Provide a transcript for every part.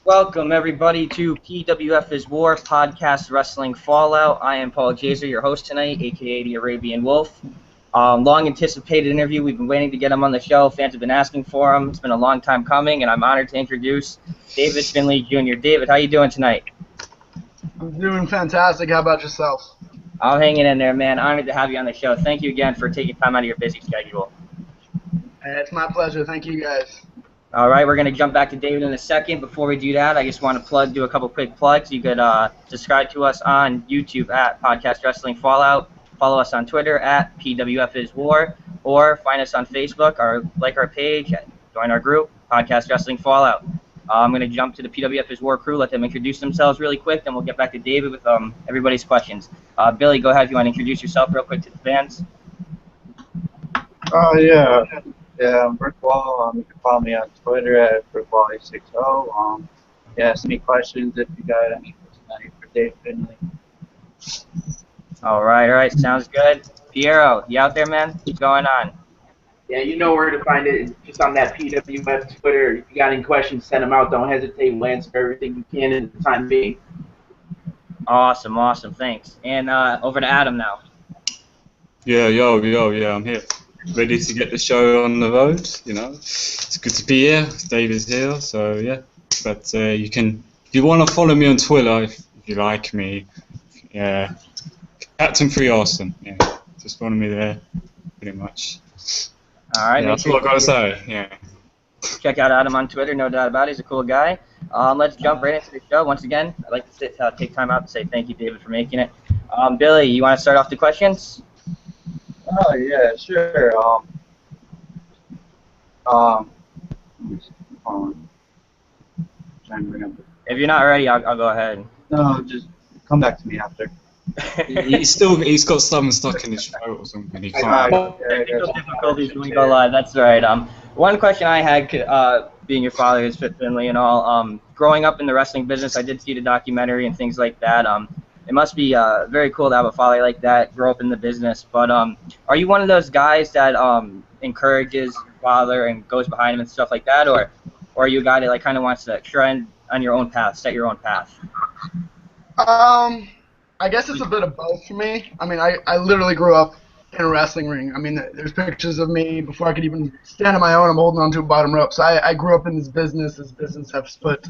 Welcome, everybody, to PWF is War Podcast Wrestling Fallout. I am Paul Jaser, your host tonight, a.k.a. the Arabian Wolf. Long anticipated interview. We've been waiting to get him on the show. Fans have been asking for him. It's been a long time coming, and I'm honored to introduce David Finlay Jr. David, how you doing tonight? I'm doing fantastic. How about yourself? I'm hanging in there, man. Honored to have you on the show. Thank you again for taking time out of your busy schedule. It's my pleasure. Thank you, guys. All right, we're going to jump back to David in a second. Before we do that, I just want to do a couple quick plugs. You could subscribe to us on YouTube at Podcast Wrestling Fallout. Follow us on Twitter at PWF is War, or find us on Facebook or like our page, join our group, Podcast Wrestling Fallout. I'm going to jump to the PWF is War crew, let them introduce themselves really quick, then we'll get back to David with everybody's questions. Billy, go ahead if you want to introduce yourself real quick to the fans. Yeah, I'm Brickwall. You can follow me on Twitter at Brickwall860. Ask me questions if you got any tonight for Dave Finlay. All right, sounds good. Piero, you out there, man? What's going on? Yeah, you know where to find it. It's just on that PWF Twitter. If you got any questions, send them out. Don't hesitate. We'll answer everything you can in the time being. Awesome, thanks. And over to Adam now. Yeah, I'm here. Ready to get the show on the road, you know. It's good to be here. Dave is here, so yeah. But you can, if you want to follow me on Twitter, if you like me, yeah, Captain Free Awesome. Yeah, just follow me there, pretty much. All right, yeah, that's what I gotta say. Yeah. Check out Adam on Twitter, no doubt about it. He's a cool guy. Let's jump right into the show. Once again, I'd like to take time out to say thank you, David, for making it. Billy, you want to start off the questions? Oh yeah, sure. Trying to remember. If you're not ready, I'll go ahead. No, just come back to me after. He's got something stuck in his throat or something. He can't. Technical difficulties when we go live. That's right. One question I had, being your father is Fit Finlay and all. Growing up in the wrestling business, I did see the documentary and things like that. It must be very cool to have a father like that, grow up in the business. But are you one of those guys that encourages your father and goes behind him and stuff like that, or are you a guy that like kind of wants to trend on your own path, set your own path? I guess it's a bit of both for me. I mean, I literally grew up in a wrestling ring. I mean, there's pictures of me before I could even stand on my own. I'm holding onto a bottom rope. So I grew up in this business. This business has put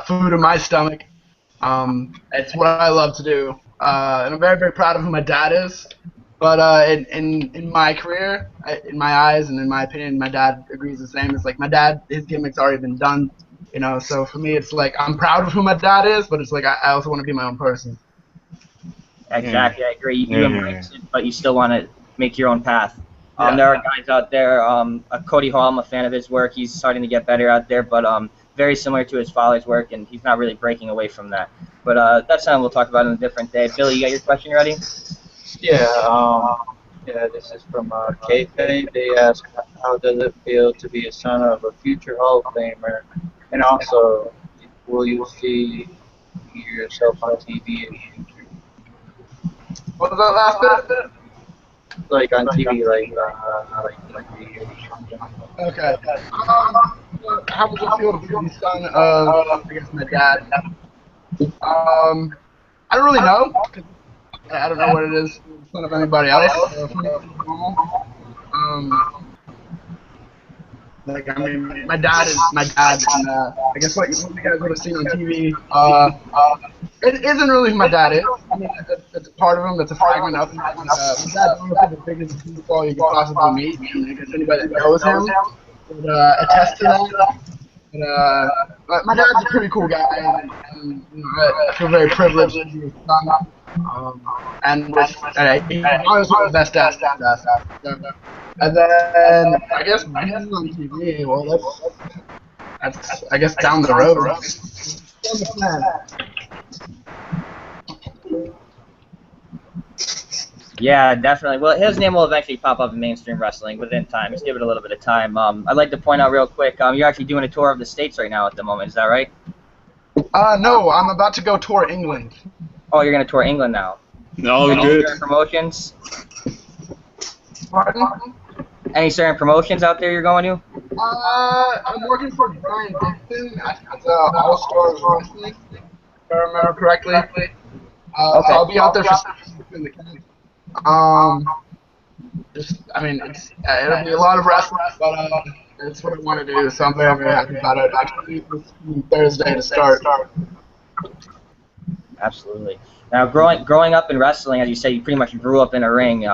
food in my stomach. It's what I love to do, and I'm very, very proud of who my dad is. But in my career, in my eyes and in my opinion, my dad agrees the same. It's like my dad, his gimmick's already been done, you know. So for me, it's like I'm proud of who my dad is, but it's like I also want to be my own person. Exactly, I agree. You embrace it, but you still want to make your own path. There are guys out there. Cody Hall, I'm a fan of his work. He's starting to get better out there, but very similar to his father's work, and he's not really breaking away from that. But that's something we'll talk about on a different day. Billy, you got your question ready? Yeah, this is from Kayfabe. They ask, how does it feel to be a son of a future Hall of Famer? And also, will you see yourself on TV in the future? What was that last bit? Like on TV, like Okay. How does it feel to be the son of, I guess, my dad? I don't really know. I don't know what it is in front of anybody else. Like, I mean, my dad is my dad, and I guess what you guys would have seen on TV, it isn't really who my dad is. I mean, that's a part of him, that's a fragment of him. My dad's honestly the biggest goofball you could possibly meet, and I guess anybody that knows him would attest to that. But my dad's a pretty cool guy, and you know, I feel very privileged to be his son. And he's honestly the best dad. And then I guess when he's on TV, well, that's I guess down the road. On the plan. Yeah, definitely. Well, his name will eventually pop up in mainstream wrestling within time. Just give it a little bit of time. I'd like to point out real quick, you're actually doing a tour of the States right now at the moment. Is that right? No, I'm about to go tour England. Oh, you're going to tour England now? No, Any good. promotions? Pardon? Any certain promotions out there you're going to? I'm working for Brian Dixon at All Stars Wrestling, if I remember correctly. Okay. I'll be out there for 6 weeks in the camp. I mean, it'll be a lot of wrestling, but it's what I want to do, so I'm very, very happy about it. Actually, this Thursday to start. Absolutely. Now, growing up in wrestling, as you say, you pretty much grew up in a ring,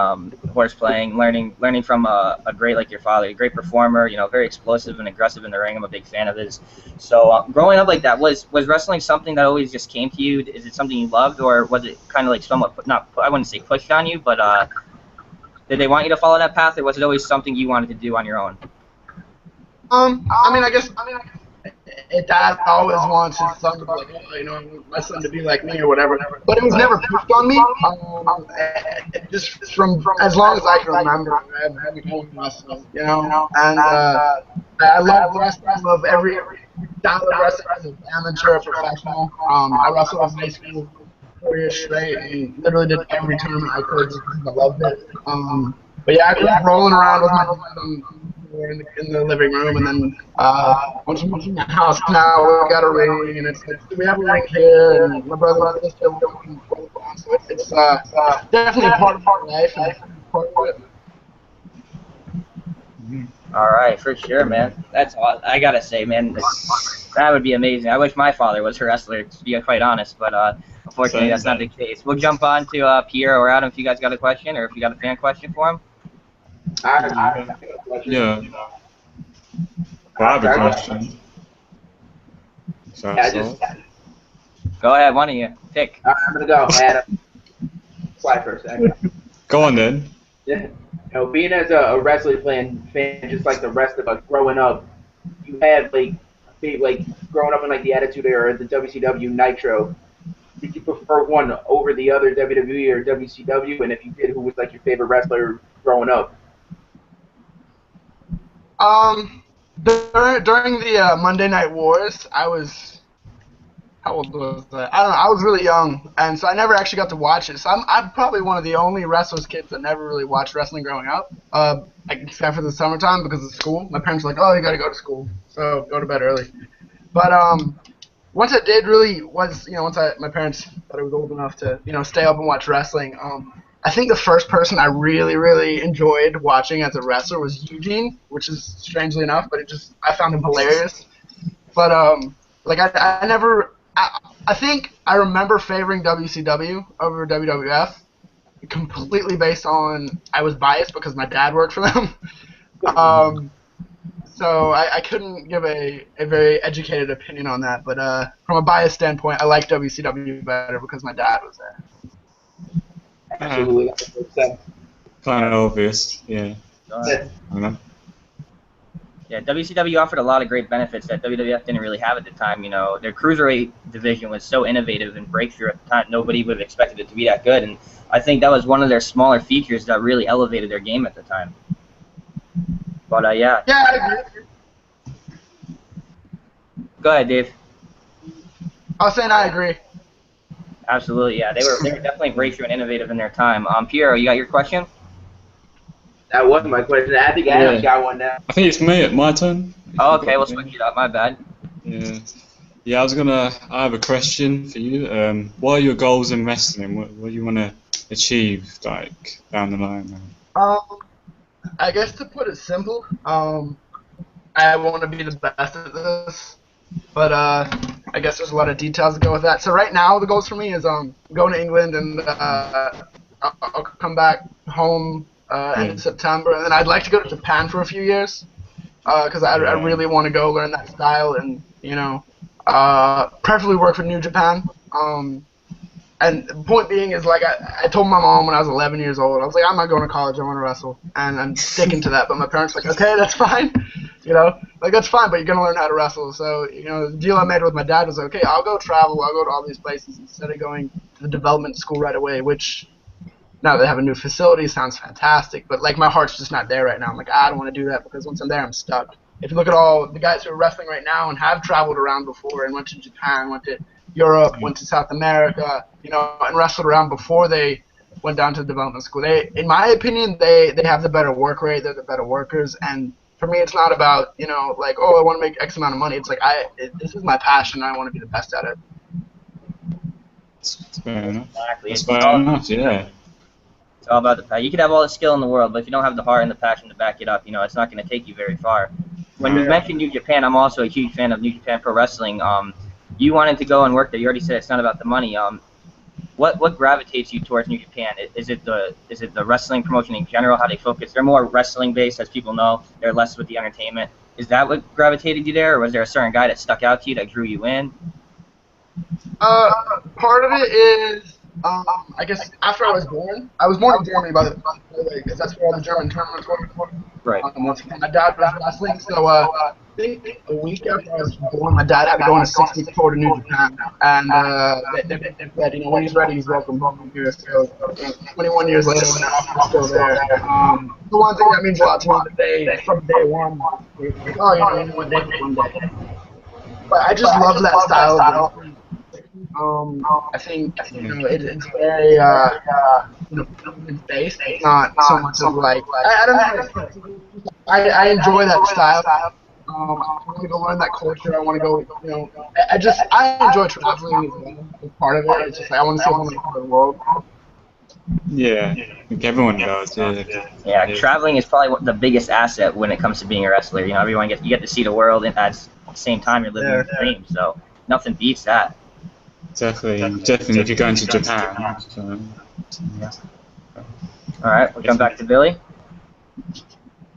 horse playing, learning from a great like your father, a great performer. You know, very explosive and aggressive in the ring. I'm a big fan of his. So, growing up like that, was wrestling something that always just came to you? Is it something you loved, or was it kind of like somewhat I wouldn't say pushed on you, but did they want you to follow that path, or was it always something you wanted to do on your own? I mean, I guess dad always wants his son to be like, oh, you know, I want my son to be like me or whatever. But it was never pushed on me. Just from as long as I can remember, I've been going wrestling, you know. And I love wrestling. I love every style of wrestling, as an amateur or professional. I wrestled in high school 4 years straight and literally did every tournament I could just because I loved it. But yeah, I grew up rolling around with my dad in the living room, and then once we moved in the house now, we got a ring, and it's like, we have a ring here, and my brother and sister working both on, so it's definitely a part of my life, and part of it. All right, for sure, man. That's all I gotta say, man. That would be amazing. I wish my father was a wrestler, to be quite honest, but unfortunately, that's not the case. We'll jump on to Pierre or Adam if you guys got a question, or if you got a fan question for him. Yeah. Well, I have a question. Go ahead, one of you. Pick. I'm gonna go, Adam. Fly for a second. Go on then. Yeah. You know, being as a wrestling fan, just like the rest of us growing up, you had like growing up in like the Attitude Era, or the WCW Nitro. Did you prefer one over the other, WWE or WCW? And if you did, who was like your favorite wrestler growing up? During the Monday Night Wars, how old was I? I don't know. I was really young, and so I never actually got to watch it. So I'm probably one of the only wrestlers kids that never really watched wrestling growing up, except for the summertime because of school. My parents were like, oh, you got to go to school, so go to bed early. But once I did really was, once my parents thought I was old enough to, stay up and watch wrestling, I think the first person I really, really enjoyed watching as a wrestler was Eugene, which is strangely enough, but I found him hilarious. But I think I remember favoring WCW over WWF completely based on I was biased because my dad worked for them. So I couldn't give a very educated opinion on that, but from a biased standpoint, I like WCW better because my dad was there. Absolutely. Kind of obvious, yeah. Yeah, WCW offered a lot of great benefits that WWF didn't really have at the time. You know, their cruiserweight division was so innovative and breakthrough at the time. Nobody would have expected it to be that good, and I think that was one of their smaller features that really elevated their game at the time. But yeah. Yeah, I agree. Go ahead, Dave. I was saying I agree. Absolutely, yeah. They were definitely breakthrough and innovative in their time. Piero, you got your question? That wasn't my question. I think Adam's got one now. I think it's me. My turn. Oh, okay, we'll switch it up. My bad. Yeah. Yeah, I have a question for you. What are your goals in wrestling? What do you want to achieve, like, down the line? I guess to put it simple, I want to be the best at this, but I guess there's a lot of details that go with that. So right now, the goals for me is going to England, and I'll come back home in September, and then I'd like to go to Japan for a few years, because I really want to go learn that style, and preferably work for New Japan. And the point being is, like, I told my mom when I was 11 years old, I was like, I'm not going to college, I want to wrestle. And I'm sticking to that. But my parents were like, okay, that's fine. That's fine, but you're going to learn how to wrestle. So, the deal I made with my dad was, okay, I'll go travel, I'll go to all these places instead of going to the development school right away, which, now they have a new facility, sounds fantastic. But, like, my heart's just not there right now. I'm like, I don't want to do that because once I'm there, I'm stuck. If you look at all the guys who are wrestling right now and have traveled around before and went to Japan, went to Europe, went to South America, and wrestled around before they went down to development school. They, in my opinion, they have the better work rate. They're the better workers. And for me, it's not about, you know, like, oh, I want to make X amount of money. It's like this is my passion. I want to be the best at it. That's fair enough. Exactly. That's It's fair all, enough. Yeah. it's all about the passion. You could have all the skill in the world, but if you don't have the heart and the passion to back it up, you know, it's not going to take you very far. When you mentioned New Japan, I'm also a huge fan of New Japan Pro Wrestling. You wanted to go and work there. You already said it's not about the money. What gravitates you towards New Japan? Is it the wrestling promotion in general? How they focus? They're more wrestling based, as people know. They're less with the entertainment. Is that what gravitated you there, or was there a certain guy that stuck out to you that drew you in? Part of it is, I guess after I was born in Germany, by the way, because that's where all the German tournaments were. Right. My dad was wrestling, so I think a week after I was born, my dad had to go on a 6-week tour to New Japan, and they said, you know, when he's ready, he's welcome home here. So 21 years later, I'm still there. The one thing that means a lot to me today, from day one, is, oh, you know what, day one day. But I just love that style of wrestling. I think, you know, it's very, you know, based. It's not so much of like, I don't know how to explain it. I enjoy that style. I want to go learn that culture. I want to go, you know, I enjoy traveling as well. As part of it. It's just like, I want to see how many part of the world. Yeah. I think everyone does. Yeah. Yeah, traveling is probably the biggest asset when it comes to being a wrestler. You know, you get to see the world, and at the same time, you're living your dream. So nothing beats that. Definitely if you're going to Japan. So, yeah. All right, we'll jump back to Billy.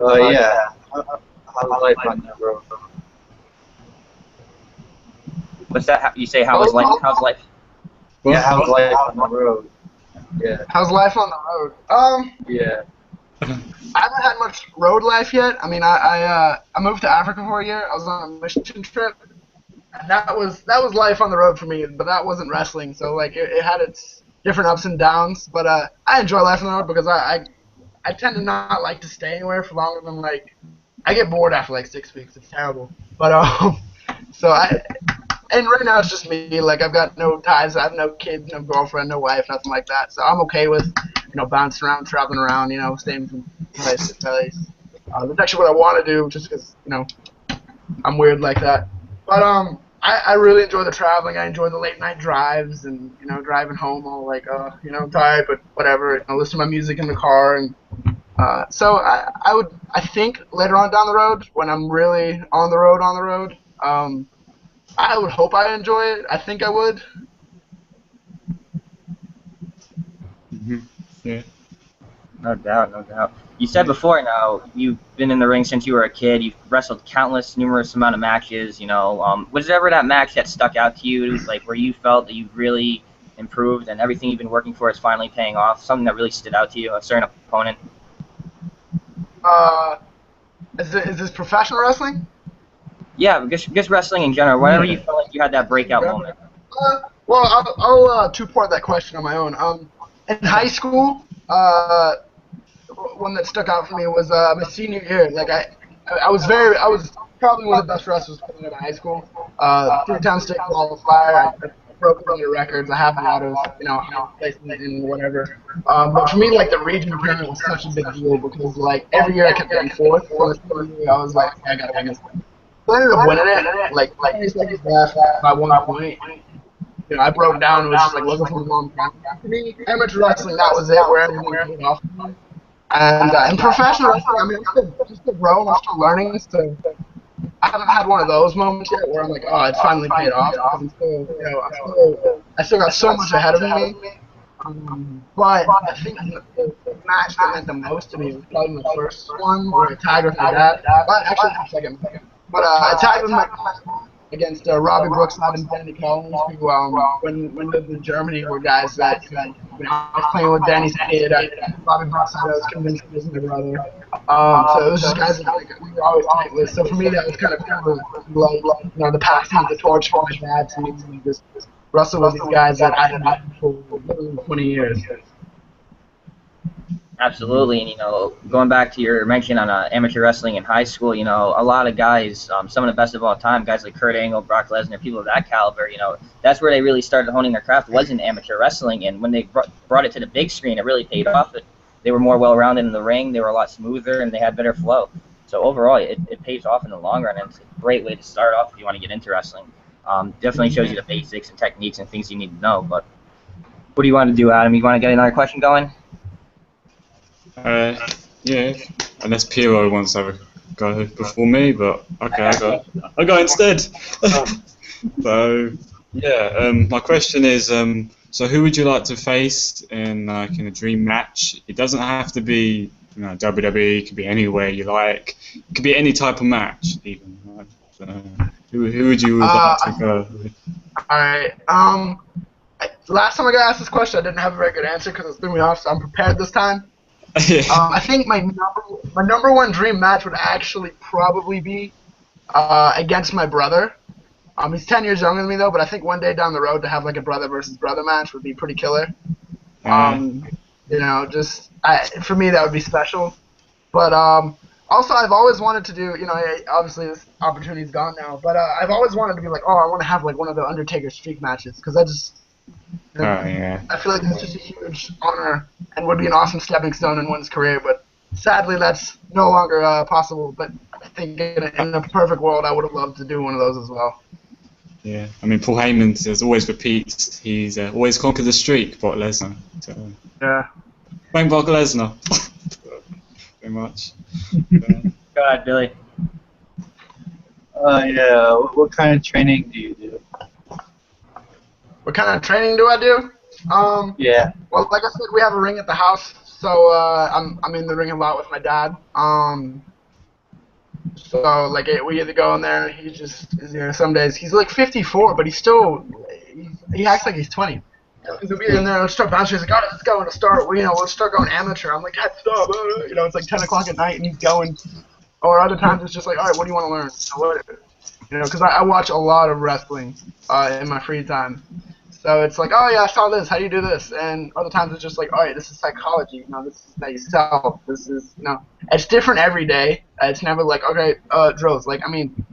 Yeah. How's life on that road? What's that? You say how's life? Yeah, how's life on the road? Yeah. How's life on the road? Yeah. I haven't had much road life yet. I mean, I moved to Africa for a year. I was on a mission trip. And that was life on the road for me, but that wasn't wrestling. So like it had its different ups and downs. But I enjoy life on the road because I tend to not like to stay anywhere for longer than like I get bored after like 6 weeks. It's terrible. But and right now it's just me. Like I've got no ties. I have no kids, no girlfriend, no wife, nothing like that. So I'm okay with, you know, bouncing around, traveling around, you know, staying from place to place. That's actually what I want to do, just because, you know, I'm weird like that. But I really enjoy the traveling. I enjoy the late night drives and, you know, driving home all like, you know, tired, but whatever. You know, listen to my music in the car. And so I think later on down the road, when I'm really on the road, I would hope I enjoy it. I think I would. Mm-hmm. Yeah. No doubt, no doubt. You said before now you've been in the ring since you were a kid. You've wrestled numerous amount of matches. You know, was there ever that match that stuck out to you, like where you felt that you've really improved and everything you've been working for is finally paying off? Something that really stood out to you, a certain opponent? Is this professional wrestling? Yeah, just wrestling in general. Whenever you felt like you had that breakout moment. Well, I'll two-part that question on my own. In high school, one that stuck out for me was my senior year. Like I was probably one of the best wrestlers coming out of high school. 3-time state qualifier. I broke a lot of records. I have a lot of, you know, places in whatever. But for me, like the region tournament was such a big deal because like every year I kept getting fourth. So I was like, okay, I gotta win this. So I ended up winning it. Like 20 seconds left by 1 point. You know, I broke down and was just like looking for the long time. For me, amateur wrestling, that was it, where everything paid off. And in professional wrestling, I mean, I'm still growing, I'm still learning, so I haven't had one of those moments yet where I'm like, oh, it's finally paid off. Because I'm still, you know, I still got so much ahead of me. But I think the match that meant the most to me was probably my first one, where I tagged with my dad. But actually, my second. But I tagged with my against Robbie Brookside and Danny Collins, who, when we lived in Germany, were guys that, you know, I was playing with Danny's kid, Robbie Brookside, I was convinced he was my brother. So it was just guys that like, we were always tight with. So for me, that was kind of cool, like, you know, the passing of the torch from my dad to me, and just wrestle with these guys that I had known for literally 20 years. Absolutely, and going back to your mention on amateur wrestling in high school, a lot of guys, some of the best of all time, guys like Kurt Angle, Brock Lesnar, people of that caliber, that's where they really started honing their craft, was in amateur wrestling, and when they brought it to the big screen, it really paid off. They were more well-rounded in the ring, they were a lot smoother, and they had better flow. So overall, it pays off in the long run, and it's a great way to start off if you want to get into wrestling. Definitely shows you the basics and techniques and things you need to know. But what do you want to do, Adam? You want to get another question going? Yeah, unless Piero wants to have a go before me, but okay, I go instead. So yeah, my question is, so who would you like to face in in a dream match? It doesn't have to be WWE. It could be anywhere you like. It could be any type of match, even. Right? So, who would you like to go with? All right. Last time I got asked this question, I didn't have a very good answer because it threw me off, so I'm prepared this time. Yeah. I think my number one dream match would actually probably be against my brother. He's 10 years younger than me though, but I think one day down the road to have like a brother versus brother match would be pretty killer. For me that would be special. But also I've always wanted to do, obviously this opportunity's gone now, but I've always wanted to be like, I want to have like one of the Undertaker streak matches because I feel like it's just a huge honor and would be an awesome stepping stone in one's career, but sadly that's no longer possible. But I think in a perfect world, I would have loved to do one of those as well. Yeah, I mean, Paul Heyman says always repeats he's always conquered the streak, Brock Lesnar. So, yeah. Thank Brock Lesnar. Very much. Go ahead, Billy. Yeah. What kind of training do you do? What kind of training do I do? Yeah. Well, like I said, we have a ring at the house, so I'm in the ring a lot with my dad. So like we either go in there. He just some days he's like 54, but he acts like he's 20. He'll be in there, let's start bouncing. He's like, let's go and start. Let's start going amateur. I'm like, Dad, stop. It's like 10 o'clock at night and he's going. Or other times it's just like, all right, what do you want to learn? Because I watch a lot of wrestling in my free time. So it's like, oh yeah, I saw this. How do you do this? And other times it's just like, all right, this is psychology. This is how you sell. This is, it's different every day. It's never like, okay, drills. Like, I mean,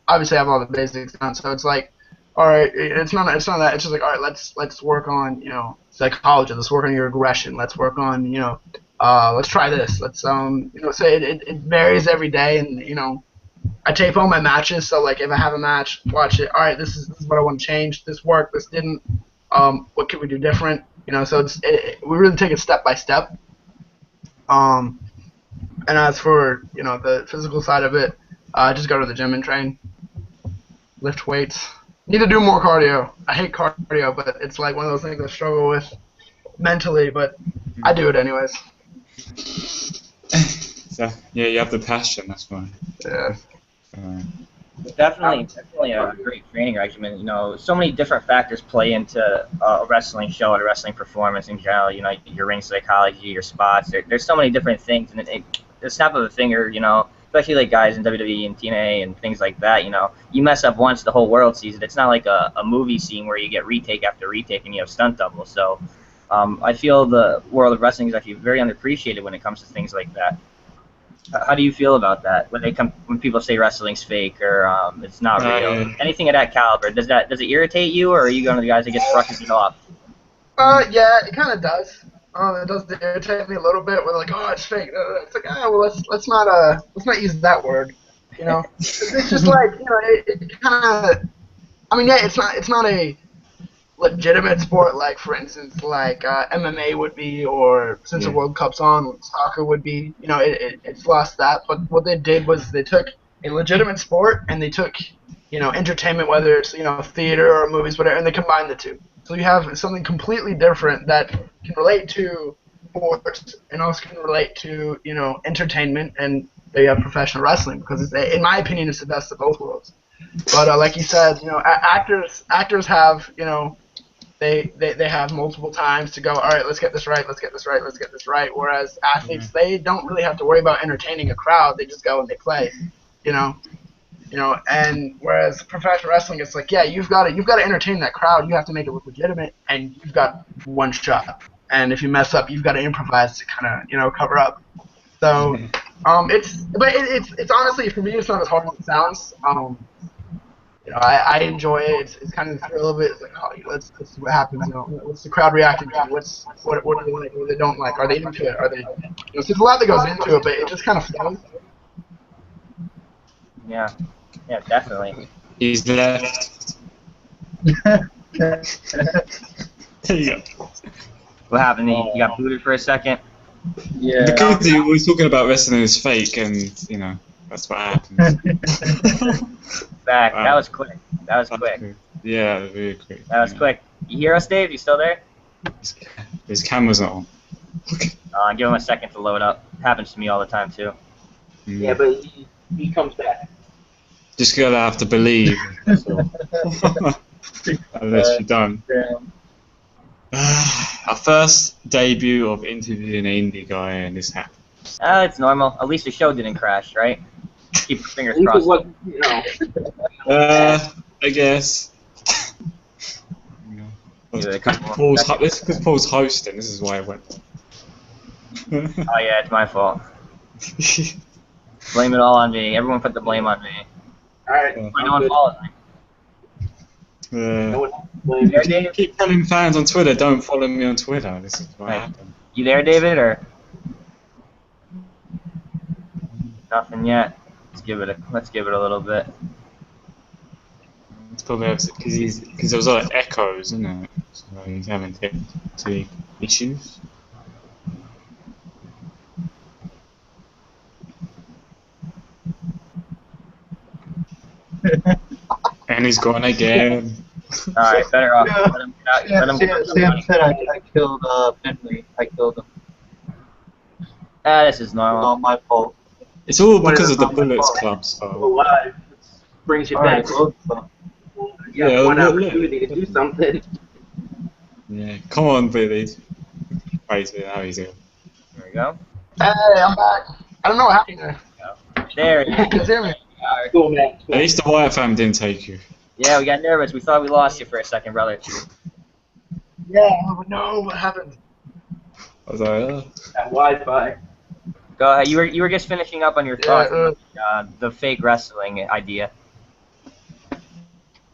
obviously I have all the basics done. So it's like, all right, it's not that. It's just like, all right, let's work on, psychology. Let's work on your aggression. Let's work on, let's try this. Let's, so it varies every day, and I tape all my matches. So like, if I have a match, watch it. All right, this is what I want to change. This worked. This didn't. What can we do different? So we really take it step by step. And as for the physical side of it, just go to the gym and train, lift weights. Need to do more cardio. I hate cardio, but it's like one of those things I struggle with mentally, but I do it anyways. So, yeah, you have the passion, that's fine. Yeah. Definitely a great training regimen. So many different factors play into a wrestling show and a wrestling performance in general. Your ring psychology, your spots. There's so many different things, and the snap of a finger, especially like guys in WWE and TNA and things like that, you mess up once, the whole world sees it. It's not like a movie scene where you get retake after retake and you have stunt double. So I feel the world of wrestling is actually very underappreciated when it comes to things like that. How do you feel about that when people say wrestling's fake or it's not real? Anything of that caliber, does it irritate you, or are you one of the guys that gets brushes it off? Yeah, it kind of does. It does irritate me a little bit. We're like, oh, it's fake. It's like, well, let's not use that word. It's just like it kind of. I mean, yeah, it's not a legitimate sport like, for instance, like MMA would be, or since the World Cup's on, soccer would be. It's lost that. But what they did was they took a legitimate sport and they took entertainment, whether it's theater or movies, whatever, and they combined the two. So you have something completely different that can relate to sports and also can relate to entertainment, and there you have professional wrestling, because in my opinion it's the best of both worlds. But like you said, actors have they have multiple times to go, all right, let's get this right, let's get this right, let's get this right. Whereas athletes, they don't really have to worry about entertaining a crowd. They just go and they play, and whereas professional wrestling, it's like, yeah, you've got to entertain that crowd. You have to make it look legitimate, and you've got one shot. and if you mess up, you've got to improvise to kind of, you know, cover up. So, it's honestly, for me, it's not as hard as it sounds. You know, I enjoy it. It's kind of the thrill of it. It's like, oh, let's see what happens. You know, what's the crowd reacting to? What do they like? What do they don't like? Are they into it? Are they? You know, so there's a lot that goes into it, but it just kind of flows. Yeah, yeah, definitely. He's left. There you go. What happened? You got booted for a second? Yeah. Because he was talking about wrestling is fake, and you know that's what happens. Back. Wow. That was quick. That was quick. Yeah, really quick. That was quick. You hear us, Dave? You still there? His camera's not on. Give him a second to load up. Happens to me all the time too. Yeah, but he comes back. Just gotta have to believe. Unless you don't. Our first debut of interviewing an indie guy, and this happened. It's normal. At least the show didn't crash, right? Keep your fingers At least it crossed. wasn't, you know. I guess. Give it a couple more Paul's, seconds. this is because Paul's hosting, this is why it went. Oh yeah, it's my fault. Blame it all on me. Everyone put the blame on me. Alright, Yeah. Why no one follows me? No one You there, You David? keep telling fans on Twitter, don't follow me on Twitter. This is what Right. happened. You there, David, or nothing yet? Let's give it a little bit. It's probably because there was a lot of echoes, isn't it? So he's having technical issues. And he's gone again. All right, better off. Let him get out. Let him get out. Sam said I killed Finlay. I killed him. This is It's normal. all my fault. It's all because of the Bullets Club, so. alive. Brings you Alright, back. well, so- You got Yeah, one look. opportunity to do something. Yeah, come on, Billy. Wait, how he's doing. There we go. Hey, I'm back. I don't know what happened there. There it You is. guys hear me? Cool, man. At least the Wyatt fam didn't take you. Yeah, we got nervous. We thought we lost you for a second, brother. Yeah, but no, what happened? I was like, oh. That Wi-Fi. Go ahead. You were just finishing up on your Yeah, thoughts on the fake wrestling idea.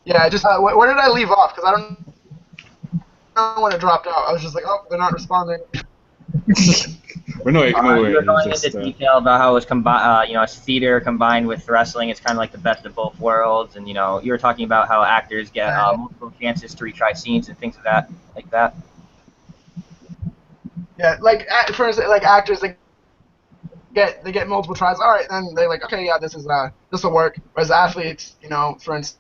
Yeah, just where did I leave off? Because I don't know when it dropped out. I was just like, oh, they're not responding. We're not You ignoring were it. going Just, into detail about how it was it's theater combined with wrestling. It's kind of like the best of both worlds, and you were talking about how actors get multiple chances to retry scenes and things like that. Yeah, like for instance, like actors, they get multiple tries. All right, then they're like, okay, yeah, this will work. Whereas athletes, for instance,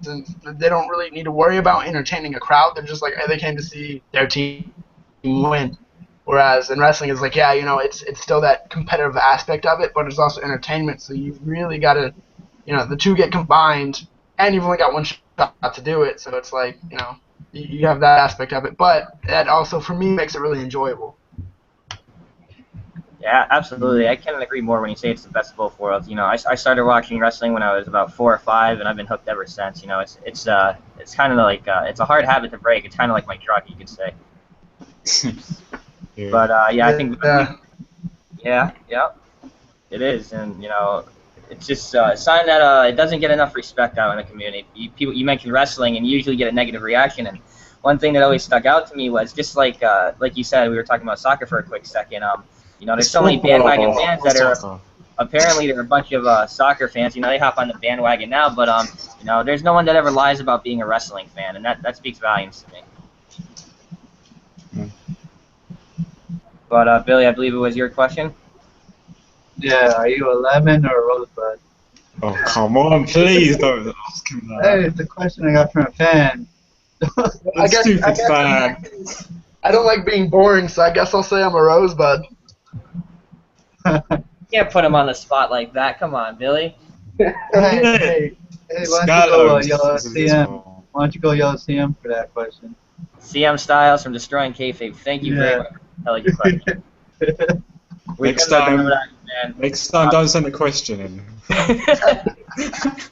they don't really need to worry about entertaining a crowd. They're just like, hey, they came to see their team win. Whereas in wrestling, it's like, yeah, it's still that competitive aspect of it, but it's also entertainment. So you've really got to, the two get combined, and you've only got one shot to do it. So it's like, you have that aspect of it, but that also for me makes it really enjoyable. Yeah, absolutely. I can't agree more when you say it's the best of both worlds. I started watching wrestling when I was about 4 or 5, and I've been hooked ever since. It's kind of like it's a hard habit to break. It's kind of like my drug, you could say. yeah. But yeah, I think Yeah. yeah, it is, and it's just a sign that it doesn't get enough respect out in the community. You mentioned wrestling, and you usually get a negative reaction. And one thing that always stuck out to me was just like you said, we were talking about soccer for a quick second. There's so many bandwagon fans that are apparently there are a bunch of soccer fans. They hop on the bandwagon now, but there's no one that ever lies about being a wrestling fan, and that speaks volumes to me. But Billy, I believe it was your question. Yeah, are you a lemon or a rosebud? Oh, come on, please don't ask him that. Hey, it's a question I got from a fan. I guess fan. I don't like being boring, so I guess I'll say I'm a rosebud. You can't put him on the spot like that. Come on, Billy. Hey, why don't you go yell at CM? Why don't you go yell at CM for that question? CM Styles from Destroying Kayfabe. Thank you very much for telling your question. We Next couldn't have time- done without you, man. Next time, don't send a question in.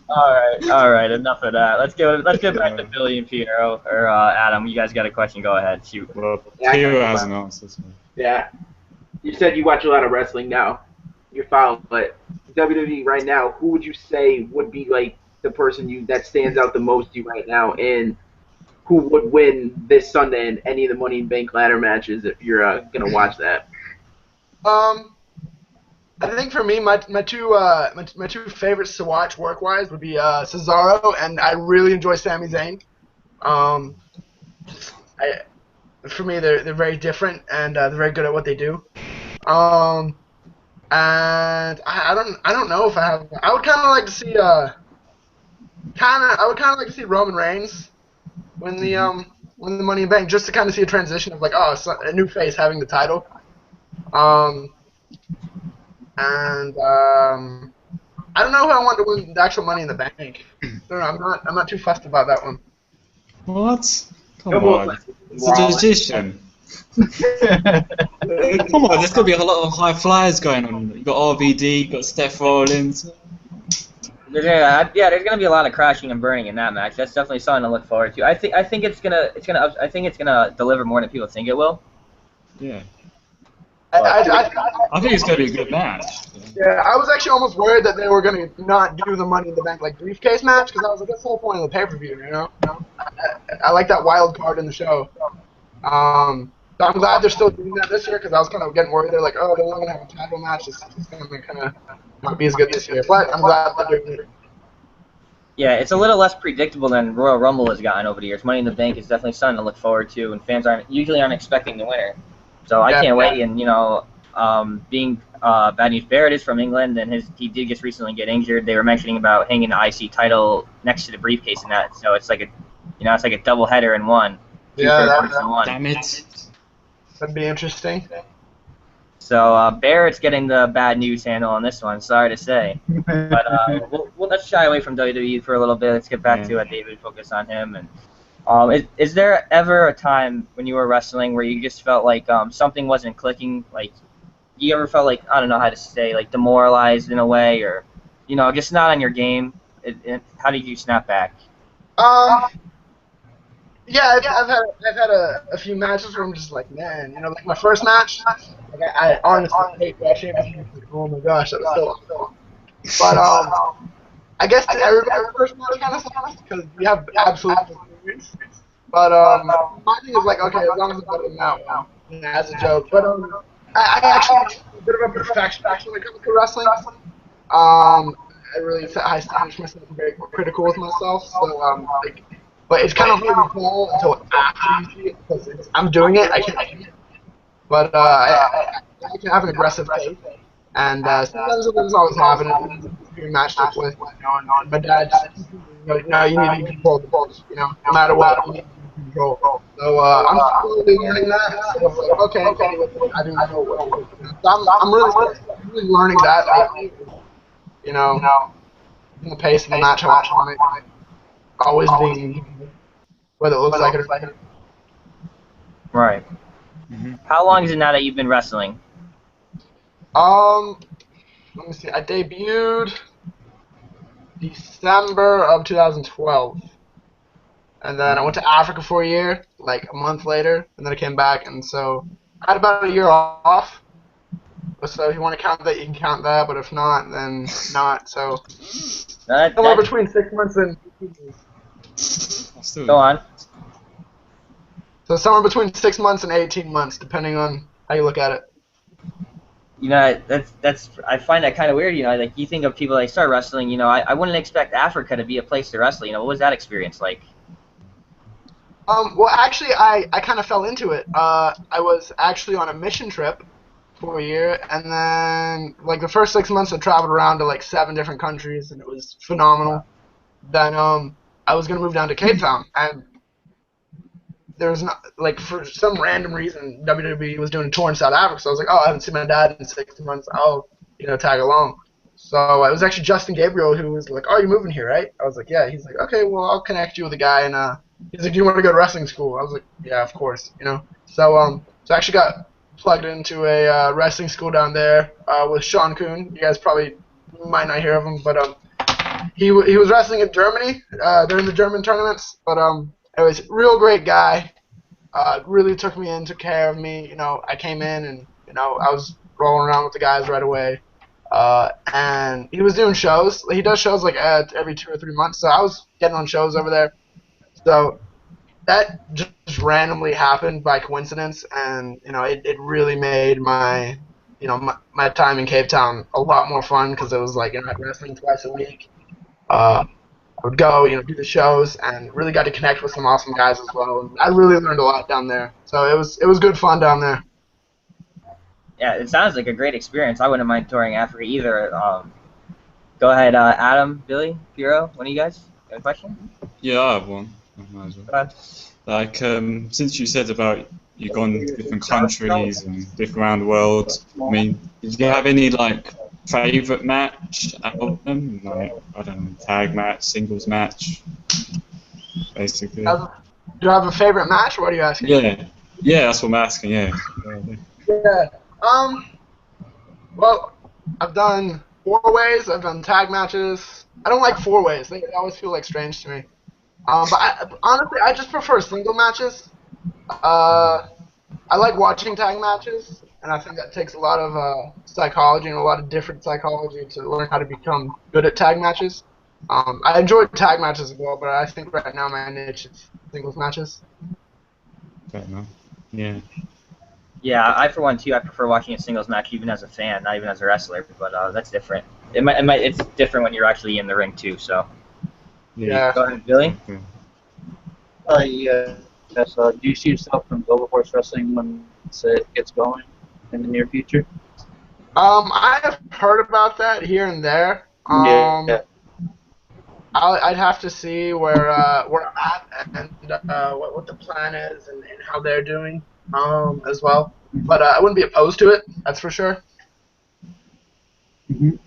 All right. Enough of that. Let's get back to Billy and Piero or Adam. You guys got a question? Go ahead. Shoot. Well, Yeah, I Theo got has one. an answer. So. Yeah. You said you watch a lot of wrestling now. You're following, but WWE right now, who would you say would be like the person that stands out the most to you right now, and who would win this Sunday in any of the Money in Bank ladder matches if you're gonna watch that? I think for me, my two favorites to watch work wise would be Cesaro, and I really enjoy Sami Zayn. Um, for me, they're very different, and they're very good at what they do. Um, and I don't know if I have. I would kind of like to see I would kind of like to see Roman Reigns win the Money in Bank, just to kind of see a transition of like, a new face having the title. Um, and I don't know who I want to win the actual Money in the Bank. I don't know, I'm not too fussed about that one. What? Come Almost on. like It's a decision. Come on, there's going to be a lot of high flyers going on. You got RVD, you got Steph Rollins. Yeah, there's gonna be a lot of crashing and burning in that match. That's definitely something to look forward to. I think it's gonna deliver more than people think it will. Yeah. I I think it's going to be a good match. Yeah, I was actually almost worried that they were going to not do the Money in the Bank like briefcase match, because I was like, that's the whole point of the pay-per-view, you know? I like that wild card in the show. So I'm glad they're still doing that this year, because I was kind of getting worried. They're like, oh, they're not going to have a title match. It's going to kind of not be as good this year. But I'm glad they're doing it. Yeah, it's a little less predictable than Royal Rumble has gotten over the years. Money in the Bank is definitely something to look forward to, and fans usually aren't expecting the winner. So I can't wait. And being Bad News Barrett is from England, and he did just recently get injured. They were mentioning about hanging the IC title next to the briefcase in that. So it's like a double header in one. Yeah, Damn it. that'd be interesting. So Barrett's getting the bad news handle on this one. Sorry to say, but let's shy away from WWE for a little bit. Let's get back to David. Focus on him. And is there ever a time when you were wrestling where you just felt like something wasn't clicking? Like you ever felt like, I don't know how to say, like demoralized in a way, or just not on your game? How did you snap back? Yeah, I've had a few matches where I'm just like, man, like my first match, like I honestly hate rushing. Like, oh my gosh, that was so awesome. But I guess to everybody's first match kind of sucks because you have absolute experience. But my thing is like, okay, as long as I'm better than that one, as a joke. But I actually am a bit of a perfectionist when it comes to wrestling. I really set high standards for myself. I'm very critical with myself. So but it's kind of hard to tell until after you see it because I'm doing it. I can't see it. But I can have an aggressive pace. And sometimes it doesn't always happen. You're matched up with, and my dad just, no, you need to control the balls, no matter what, you need to control. So I'm slowly learning that. So I'm like, okay, I do know what to do. So I'm really learning that lately. In the pace of the match, how I want it. Always being whether it looks like it or not. Right. Mm-hmm. How long is it now that you've been wrestling? Let me see. I debuted December of 2012, and then I went to Africa for a year, like a month later, and then I came back, and so I had about a year off. So if you want to count that, you can count that, but if not, then not. So somewhere between 6 months and 18 months. Go on. So somewhere between 6 months and 18 months, depending on how you look at it. That's I find that kind of weird. Like you think of people that start wrestling. I wouldn't expect Africa to be a place to wrestle. What was that experience like? Well, actually, I kind of fell into it. I was actually on a mission trip for a year, and then like the first 6 months I traveled around to like 7 different countries, and it was phenomenal. Then I was gonna move down to Cape Town, and there was not, like, for some random reason WWE was doing a tour in South Africa, so I was like, oh, I haven't seen my dad in 6 months, I'll tag along. So it was actually Justin Gabriel who was like, oh, you're moving here, right? I was like, yeah. He's like, okay, well, I'll connect you with a guy, and he's like, do you want to go to wrestling school? I was like, yeah, of course, So I actually got plugged into a wrestling school down there with Sean Kuhn. You guys probably might not hear of him, but he was wrestling in Germany during the German tournaments, but it was a real great guy. Really took me in, took care of me. You know, I came in and I was rolling around with the guys right away. And he was doing shows. He does shows like every 2 or 3 months. So I was getting on shows over there. So that just randomly happened by coincidence, and it really made my my time in Cape Town a lot more fun because it was like I had wrestling twice a week. I would go, do the shows, and really got to connect with some awesome guys as well. And I really learned a lot down there. So it was good fun down there. Yeah, it sounds like a great experience. I wouldn't mind touring Africa either. Go ahead, Adam, Billy, Piero, one of you guys got a question? Yeah, I have one. I might as well. Go ahead. Like, since you said about you've gone to different countries and different around the world, I mean, did you have any like favorite match out of them? Like, I don't know, tag match, singles match, basically. Do you have a favorite match, or what are you asking? Yeah, that's what I'm asking. Yeah. Yeah. Well, I've done 4-ways. I've done tag matches. I don't like 4-ways. They always feel like strange to me. But honestly, I just prefer single matches. I like watching tag matches, and I think that takes a lot of psychology and a lot of different psychology to learn how to become good at tag matches. I enjoy tag matches as well, but I think right now my niche is singles matches. Fair enough. Yeah. Yeah, I for one too. I prefer watching a singles match even as a fan, not even as a wrestler. But that's different. It's different when you're actually in the ring too. So. Yeah. Go ahead, Billy. Yeah. Do you see yourself in Global Force Wrestling when it gets going in the near future? I have heard about that here and there. Yeah. I'd have to see where I'm at and what the plan is and how they're doing as well. But I wouldn't be opposed to it. That's for sure. Mm-hmm.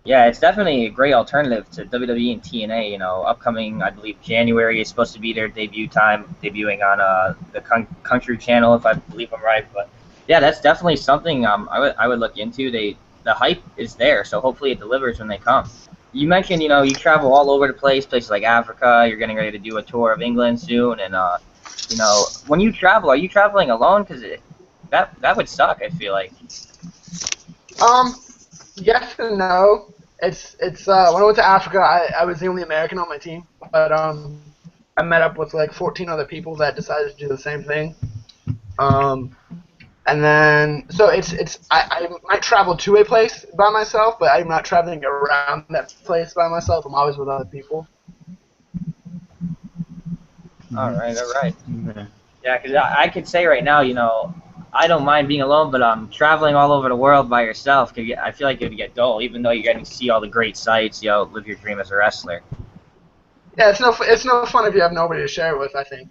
Yeah, it's definitely a great alternative to WWE and TNA. Upcoming, I believe January is supposed to be their debut time, debuting on the Country Channel, if I believe I'm right. But yeah, that's definitely something I would look into. The hype is there, so hopefully it delivers when they come. You mentioned you travel all over the place, places like Africa. You're getting ready to do a tour of England soon, and when you travel, are you traveling alone? Because that would suck. I feel like. Yes and no. It's when I went to Africa, I was the only American on my team, but I met up with like 14 other people that decided to do the same thing. And then so I might travel to a place by myself, but I'm not traveling around that place by myself. I'm always with other people. All right. Yeah. Yeah, because I could say right now, I don't mind being alone, but traveling all over the world by yourself, I feel like it would get dull, even though you're getting to see all the great sights, live your dream as a wrestler. Yeah, it's no fun if you have nobody to share it with, I think.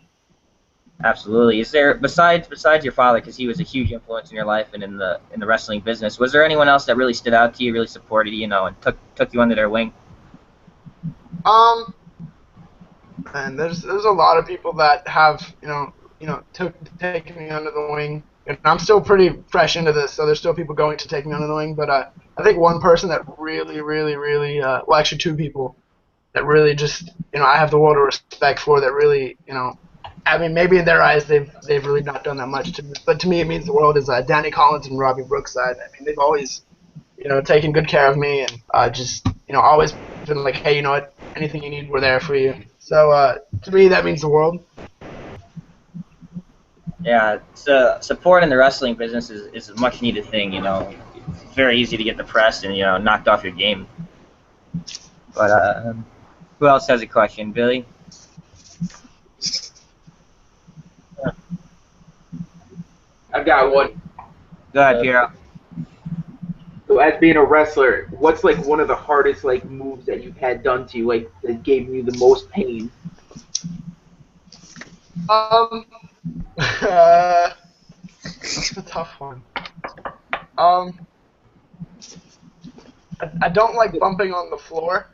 Absolutely. Is there, besides your father, because he was a huge influence in your life and in the wrestling business, was there anyone else that really stood out to you, really supported you, and took you under their wing? And there's a lot of people that have taken me under the wing. And I'm still pretty fresh into this, so there's still people going to take me under the wing. But I think one person that really, really, really, well, actually 2 people that really just, I have the world of respect for. That really, I mean, maybe in their eyes they've really not done that much to me, but to me it means the world. Is Danny Collins and Robbie Brookside. I mean, they've always, taken good care of me and just, always been like, hey, you know what, anything you need, we're there for you. So to me, that means the world. Yeah, support in the wrestling business is a much needed thing. It's very easy to get depressed and knocked off your game. But who else has a question, Billy? I've got one. Go ahead, Piero. So as being a wrestler, what's like one of the hardest like moves that you've had done to you, like that gave you the most pain? That's a tough one. I don't like bumping on the floor.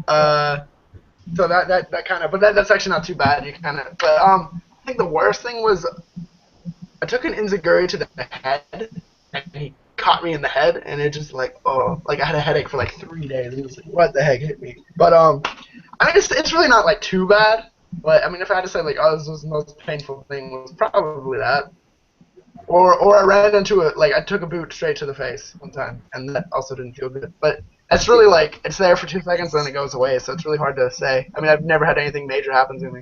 So that kind of, but that's actually not too bad. You kind of, but I think the worst thing was I took an enziguri to the head, and he caught me in the head, and it just like, oh, like I had a headache for like 3 days. It was like, what the heck hit me? But I mean, it's really not like too bad. But I mean, if I had to say like, oh, this was the most painful thing, was probably that. Or I ran into I took a boot straight to the face one time, and that also didn't feel good. But it's really like, it's there for 2 seconds, and then it goes away, so it's really hard to say. I mean, I've never had anything major happen to me.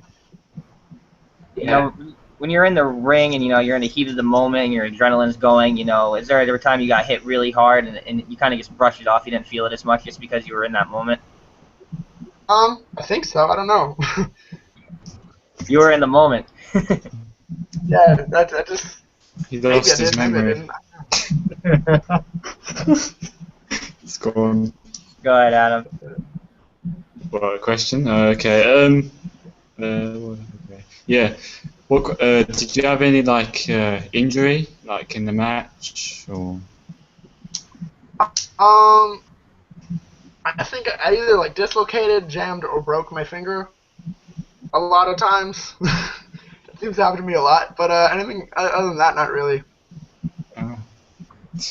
You know, when you're in the ring and, you know, you're in the heat of the moment and your adrenaline's going, you know, is there ever a time you got hit really hard and you kind of just brushed it off, you didn't feel it as much just because you were in that moment? I think so. I don't know. You were in the moment. Yeah, that just... He lost his memory. It's gone. Go ahead, Adam. What, a question? Okay. Okay. Yeah. What? Did you have any like injury, like in the match, or? I think I either like dislocated, jammed, or broke my finger a lot of times. That seems to happen to me a lot, but anything other than that, not really. You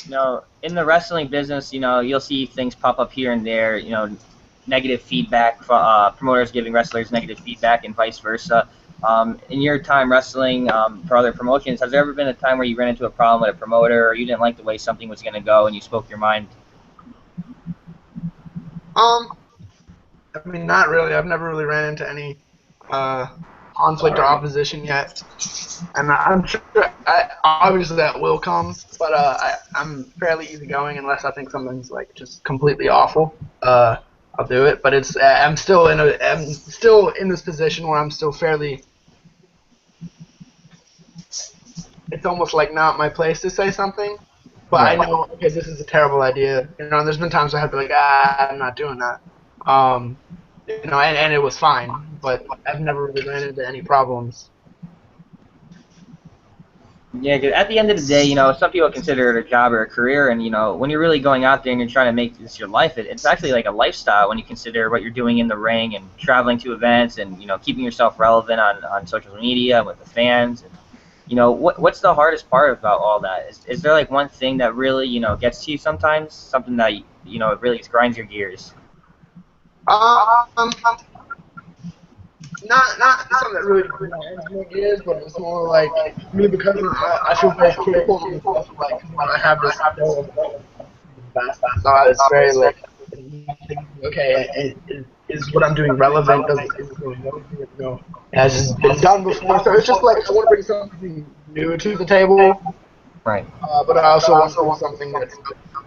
know, in the wrestling business, you know, you'll see things pop up here and there, you know, negative feedback, promoters giving wrestlers negative feedback and vice versa. In your time wrestling for other promotions, has there ever been a time where you ran into a problem with a promoter or you didn't like the way something was going to go and you spoke your mind? I mean, not really. I've never really ran into any conflict or opposition yet, and I'm sure obviously that will come. But I'm fairly easygoing unless I think something's like just completely awful. I'll do it. But it's I'm still in this position where I'm still fairly. It's almost like not my place to say something, but I know, okay, this is a terrible idea. You know, and there's been times I had to be like, I'm not doing that. You know, and it was fine, but I've never really ran into any problems. Yeah, 'cause at the end of the day, you know, some people consider it a job or a career, and, you know, when you're really going out there and you're trying to make this your life, it's actually like a lifestyle when you consider what you're doing in the ring and traveling to events and, you know, keeping yourself relevant on social media with the fans. And, you know, what's the hardest part about all that? Is there like one thing that really, you know, gets to you sometimes? Something that, you know, it really just grinds your gears? Not something that really is, but it's more like me because I feel very critical of myself. Like I have this goal of it's very like, okay, is what I'm doing relevant? Is it going to go? It has just been done before, so it's just like I want to bring something new to the table. Right. But I also want to bring something that's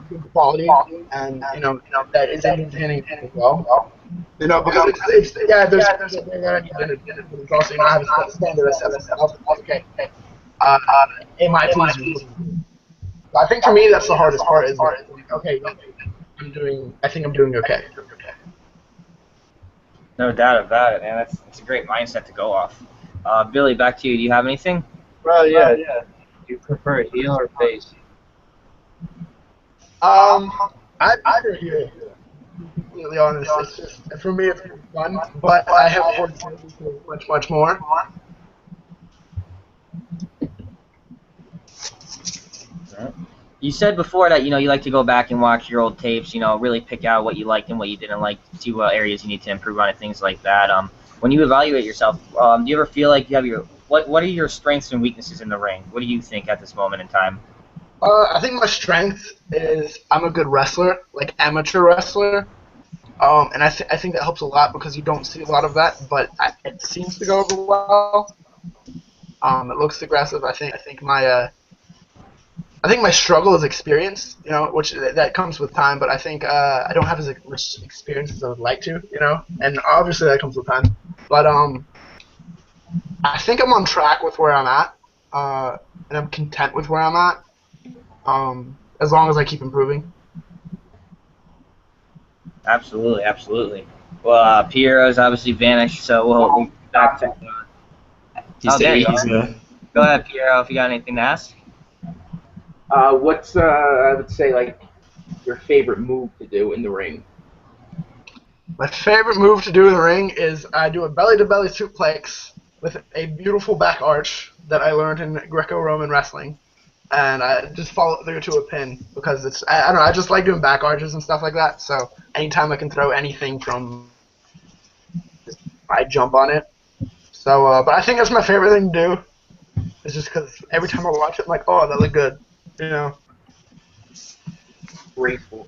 good quality and you know that is entertaining as well. You know, because there's a thing that I need to do, but it's also, you know, I have a standard of myself. Okay, it might please me. I think for me that's the hardest part is like, okay, I think I'm doing okay. No doubt about it, man. That's a great mindset to go off. Billy, back to you. Do you have anything? Well, yeah. Do you prefer heel or face? Either here. Completely honest, it's just, for me it's fun, but I have heard much more. You said before that, you know, you like to go back and watch your old tapes, you know, really pick out what you liked and what you didn't like, see what areas you need to improve on and things like that. When you evaluate yourself, do you ever feel like you have what are your strengths and weaknesses in the ring? What do you think at this moment in time? I think my strength is I'm a good wrestler, like amateur wrestler. And I think that helps a lot because you don't see a lot of that, but it seems to go over well. It looks aggressive. I think my struggle is experience, you know, which that comes with time. But I think I don't have as much experience as I would like to, you know, and obviously that comes with time. But I think I'm on track with where I'm at, and I'm content with where I'm at, as long as I keep improving. Absolutely, absolutely. Well, Piero's obviously vanished, so we'll be back to. There you are. Go ahead, Piero, if you got anything to ask. What's I would say like your favorite move to do in the ring? My favorite move to do in the ring is I do a belly-to-belly suplex with a beautiful back arch that I learned in Greco-Roman wrestling. and I just follow through to a pin because I don't know, I just like doing back arches and stuff like that. So anytime I can throw anything from, I jump on it. So, but I think that's my favorite thing to do. It's just because every time I watch it, I'm like, oh, that looked good, you know. Graceful.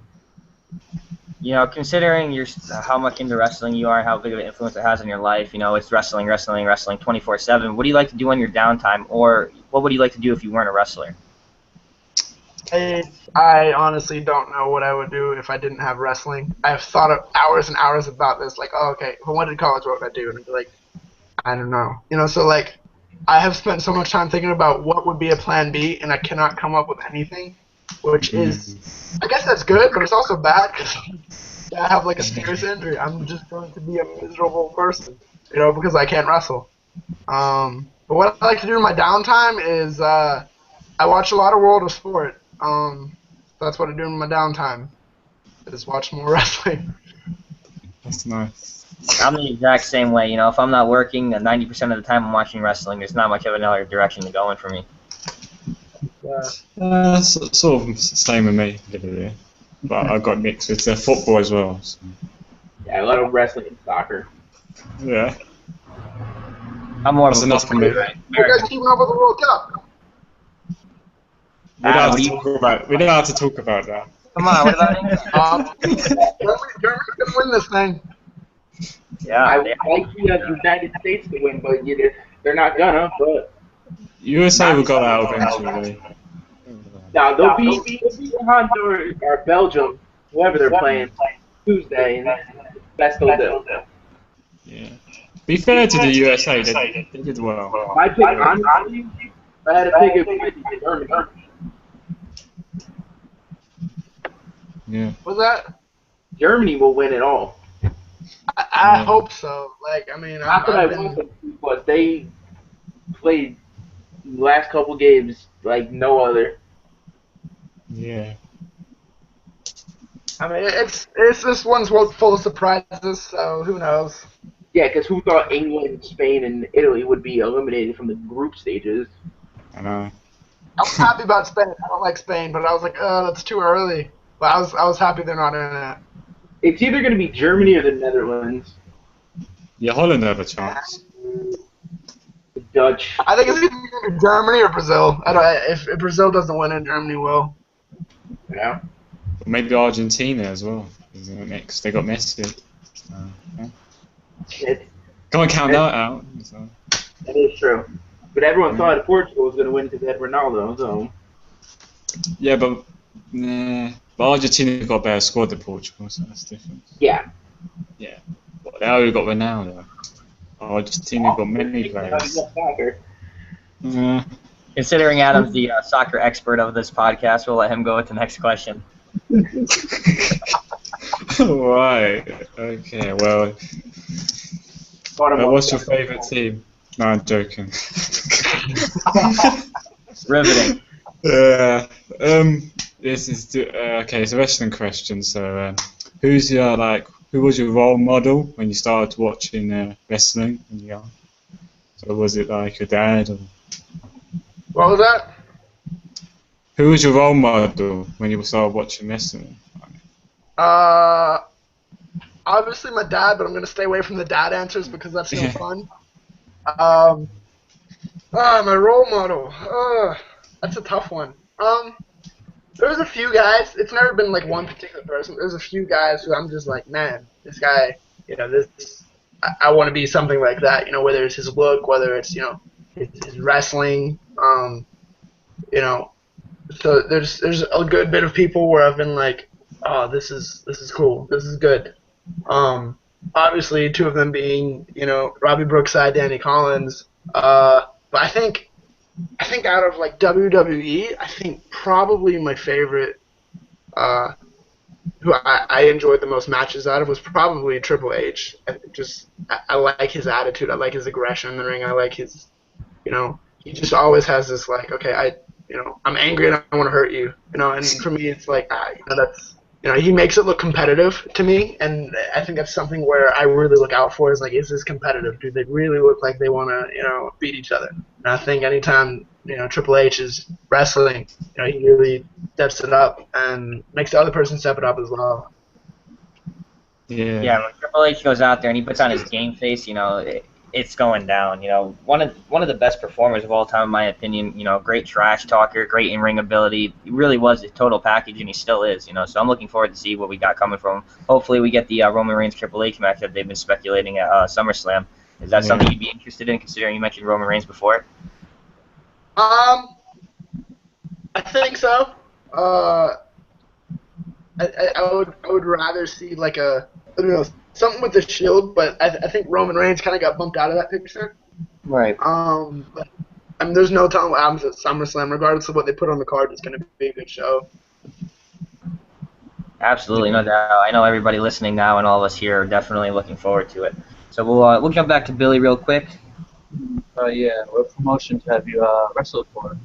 You know, considering how much into wrestling you are and how big of an influence it has on your life, you know, it's wrestling 24/7. What do you like to do on your downtime, or what would you like to do if you weren't a wrestler? I honestly don't know what I would do if I didn't have wrestling. I've thought of hours and hours about this, like, oh, okay, if I went to college, what would I do? And I'd be like, I don't know. You know, so, like, I have spent so much time thinking about what would be a plan B, and I cannot come up with anything, which is, I guess that's good, but it's also bad because I have, like, a serious injury. I'm just going to be a miserable person, you know, because I can't wrestle. But what I like to do in my downtime is I watch a lot of World of Sport. That's what I do in my downtime, is watch more wrestling. That's nice. I'm the exact same way. You know, if I'm not working, 90% of the time I'm watching wrestling. There's not much of another direction to go in for me. Sort of same with me, literally. But I got mixed with football as well. So. Yeah, a lot of wrestling and soccer. Yeah. I'm more That's of a enough for me. You guys keeping up with the World Cup? We don't have to talk about that. Come on, what about England? Germany can win this thing. Yeah, I would like the United States to win, but they're not gonna. But USA will go out eventually. now they'll be Honduras or Belgium, whoever they're playing Tuesday, and that's they'll do. Yeah. Be fair to the USA, they did well. My pick, honestly, if I had to pick it, Germany. Yeah. What's that? Germany will win it all. I hope so. Like, I mean, Not that I want them to, but they played the last couple games like no other. Yeah. I mean, it's this one's full of surprises. So who knows? Yeah, because who thought England, Spain, and Italy would be eliminated from the group stages? I know. I was happy about Spain. I don't like Spain, but I was like, oh, that's too early. But I was happy they're not in it. It's either going to be Germany or the Netherlands. Yeah, Holland have a chance. The Dutch. I think it's either gonna be Germany or Brazil. I don't. If Brazil doesn't win it, Germany will. Yeah. Maybe Argentina as well. Next, they got Messi. So, yeah. Can't count that out. So. That is true. But everyone thought Portugal was going to win because they had Ronaldo. So. Yeah, but Argentina got a better squad than Portugal, so that's different. Yeah. Yeah. But they already got Ronaldo. Argentina got many players. Considering Adam's the soccer expert of this podcast, we'll let him go with the next question. Right. Okay. Well, what's your favourite team? No, I'm joking. Riveting. Yeah. This is okay. It's a wrestling question. So, who was your role model when you started watching wrestling? So was it like your dad? Or... What was that? Who was your role model when you started watching wrestling? Obviously my dad, but I'm gonna stay away from the dad answers because that's no fun. My role model. That's a tough one. There's a few guys. It's never been like one particular person. There's a few guys who I'm just like, man, this guy, I want to be something like that. You know, whether it's his look, whether it's his wrestling. So there's a good bit of people where I've been like, oh, this is cool. This is good. Obviously, two of them being Robbie Brookside, Danny Collins. But I think out of like WWE, I think probably my favorite, who I enjoyed the most matches out of was probably Triple H. I like his attitude. I like his aggression in the ring. I like his, he just always has this like, okay, I'm angry and I want to hurt you, and for me it's like, he makes it look competitive to me, and I think that's something where I really look out for is like, is this competitive? Do they really look like they want to, beat each other? And I think anytime, Triple H is wrestling, he really steps it up and makes the other person step it up as well. Yeah, when Triple H goes out there and he puts on his game face, it's going down. One of the best performers of all time, in my opinion. Great trash talker, great in-ring ability. He really was a total package, and he still is. So I'm looking forward to see what we got coming from him. Hopefully, we get the Roman Reigns Triple H match that they've been speculating at SummerSlam. Is that something you'd be interested in, considering you mentioned Roman Reigns before? I think so. I would rather see like something with the Shield, but I think Roman Reigns kind of got bumped out of that picture. Right. But, there's no telling what happens at SummerSlam. Regardless of what they put on the card, it's going to be a good show. Absolutely, no doubt. I know everybody listening now and all of us here are definitely looking forward to it. So we'll jump back to Billy real quick. Yeah. What promotions have you wrestled for?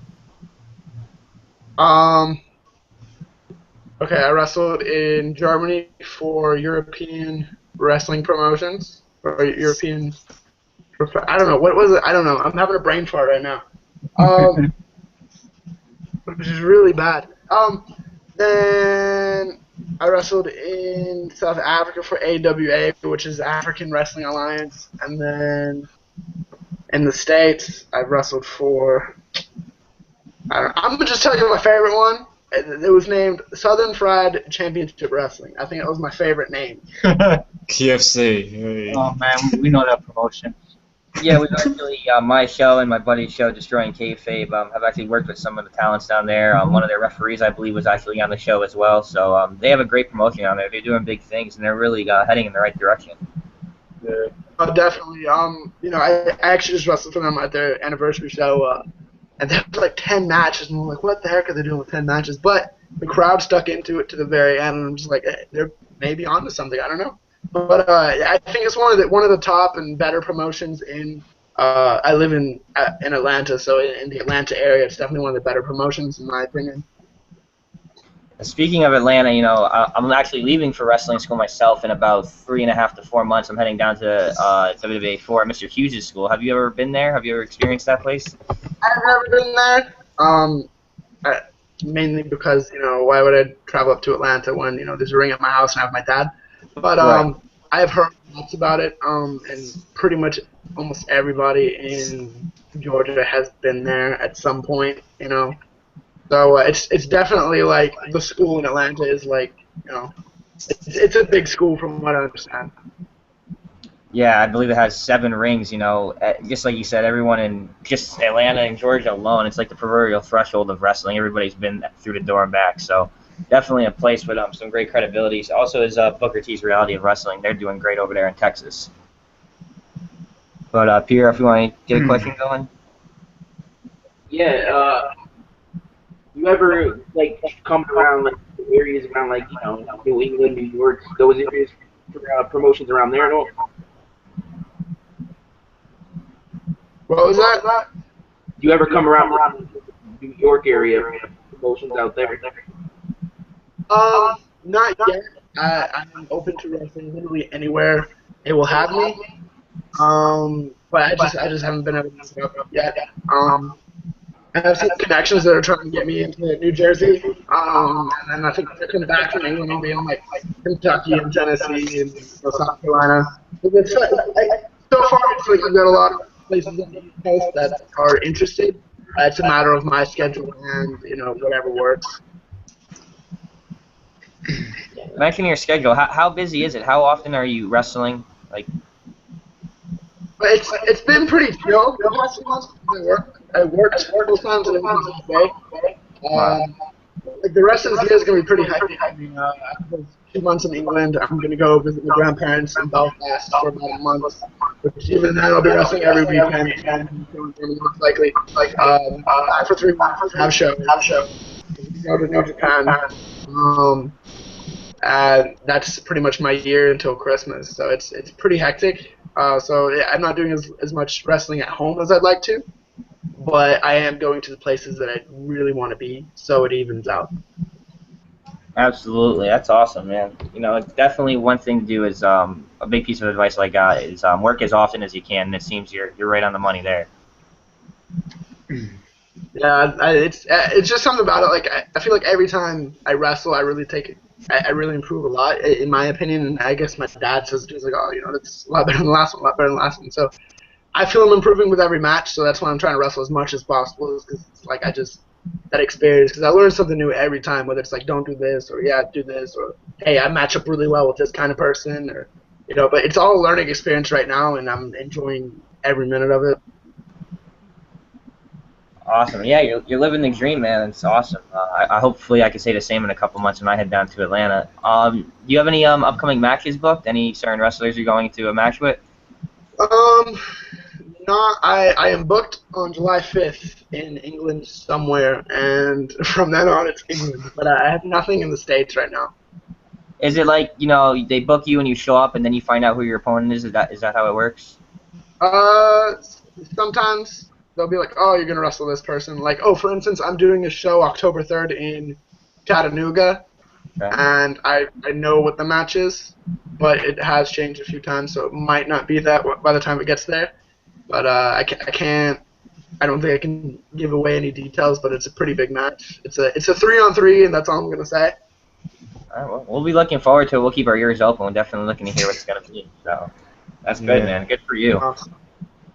Okay, I wrestled in Germany for European wrestling promotions, or European. I don't know, what was it? I don't know. I'm having a brain fart right now. Which is really bad. Then I wrestled in South Africa for AWA, which is African Wrestling Alliance, and then in the States I wrestled for. I'm gonna just tell you my favorite one. It was named Southern Fried Championship Wrestling. I think it was my favorite name. KFC. Oh man, we know that promotion. Yeah, we've actually, my show and my buddy's show, Destroying Kayfabe, have actually worked with some of the talents down there. One of their referees, I believe, was actually on the show as well. So they have a great promotion down there. They're doing big things, and they're really heading in the right direction. Yeah. Oh, definitely. I actually just wrestled for them at their anniversary show, and there was like 10 matches, and I'm like, what the heck are they doing with 10 matches? But the crowd stuck into it to the very end, and I'm just like, hey, they're maybe onto something. I don't know. But I think it's one of the top and better promotions in. I live in Atlanta, so in the Atlanta area, it's definitely one of the better promotions in my opinion. Speaking of Atlanta, I'm actually leaving for wrestling school myself in about 3.5 to 4 months. I'm heading down to WWA 4 at Mr. Hughes' school. Have you ever been there? Have you ever experienced that place? I've never been there. Mainly because why would I travel up to Atlanta when there's a ring at my house and I have my dad? But Right. I've heard lots about it, and pretty much almost everybody in Georgia has been there at some point, So it's definitely like the school in Atlanta is like, it's a big school from what I understand. Yeah, I believe it has 7 rings, just like you said, everyone in just Atlanta and Georgia alone, it's like the proverbial threshold of wrestling. Everybody's been through the door and back, so definitely a place with some great credibility. Also is Booker T's Reality of Wrestling. They're doing great over there in Texas. But Pierre, if you want to get a question going? Yeah, you ever come around areas around New England, New York, those areas for promotions around there at all? What was that? Do you ever come around the New York area promotions out there? Not yet. I'm open to wrestling literally anywhere it will have me. But I just haven't been able to pick it up yet. I have some connections that are trying to get me into New Jersey. And then I think they're coming back from England. I'll be in Kentucky and Tennessee and South Carolina. So far, it's like I've got a lot of places on the East Coast that are interested. It's a matter of my schedule and whatever works. Mention your schedule. How busy is it? How often are you wrestling? But it's been pretty chill the past 2 months. I worked full time to the day. The rest of this year is going to be pretty hectic. After 2 months in England, I'm going to go visit my grandparents in Belfast for about a month. Which even then, I'll be wrestling every weekend. And most likely, for 3 months, have shows. Go to New Japan. That's pretty much my year until Christmas. So it's pretty hectic. So I'm not doing as much wrestling at home as I'd like to, but I am going to the places that I really want to be, so it evens out. Absolutely, that's awesome, man. You know, it's definitely one thing to do is a big piece of advice I got is work as often as you can. And it seems you're right on the money there. Yeah, it's just something about it. Like I feel like every time I wrestle, I really take it. I really improve a lot, in my opinion. And I guess my dad says he's like, oh, that's a lot better than the last one, a lot better than the last one. So I feel I'm improving with every match. So that's why I'm trying to wrestle as much as possible. Because like I just that experience. Because I learn something new every time. Whether it's like don't do this or yeah do this or hey I match up really well with this kind of person or But it's all a learning experience right now, and I'm enjoying every minute of it. Awesome. Yeah, you're living the dream, man. It's awesome. I hopefully I can say the same in a couple months when I head down to Atlanta. Do you have any upcoming matches booked? Any certain wrestlers you're going to a match with? Um, Not. I am booked on July 5th in England somewhere, and from then on it's England. But I have nothing in the States right now. Is it like they book you and you show up and then you find out who your opponent is? Is that how it works? Uh, Sometimes they'll be like, "Oh, you're gonna wrestle this person." Like, oh, for instance, I'm doing a show October 3rd in Chattanooga, Okay. and I know what the match is, but it has changed a few times, so it might not be that by the time it gets there. But I can't. I don't think I can give away any details, but it's a pretty big match. It's a 3-on-3, and that's all I'm gonna say. All right, well, we'll be looking forward to it. We'll keep our ears open. We're definitely looking to hear what it's gonna be. So that's good, Yeah. man. Good for you. Awesome.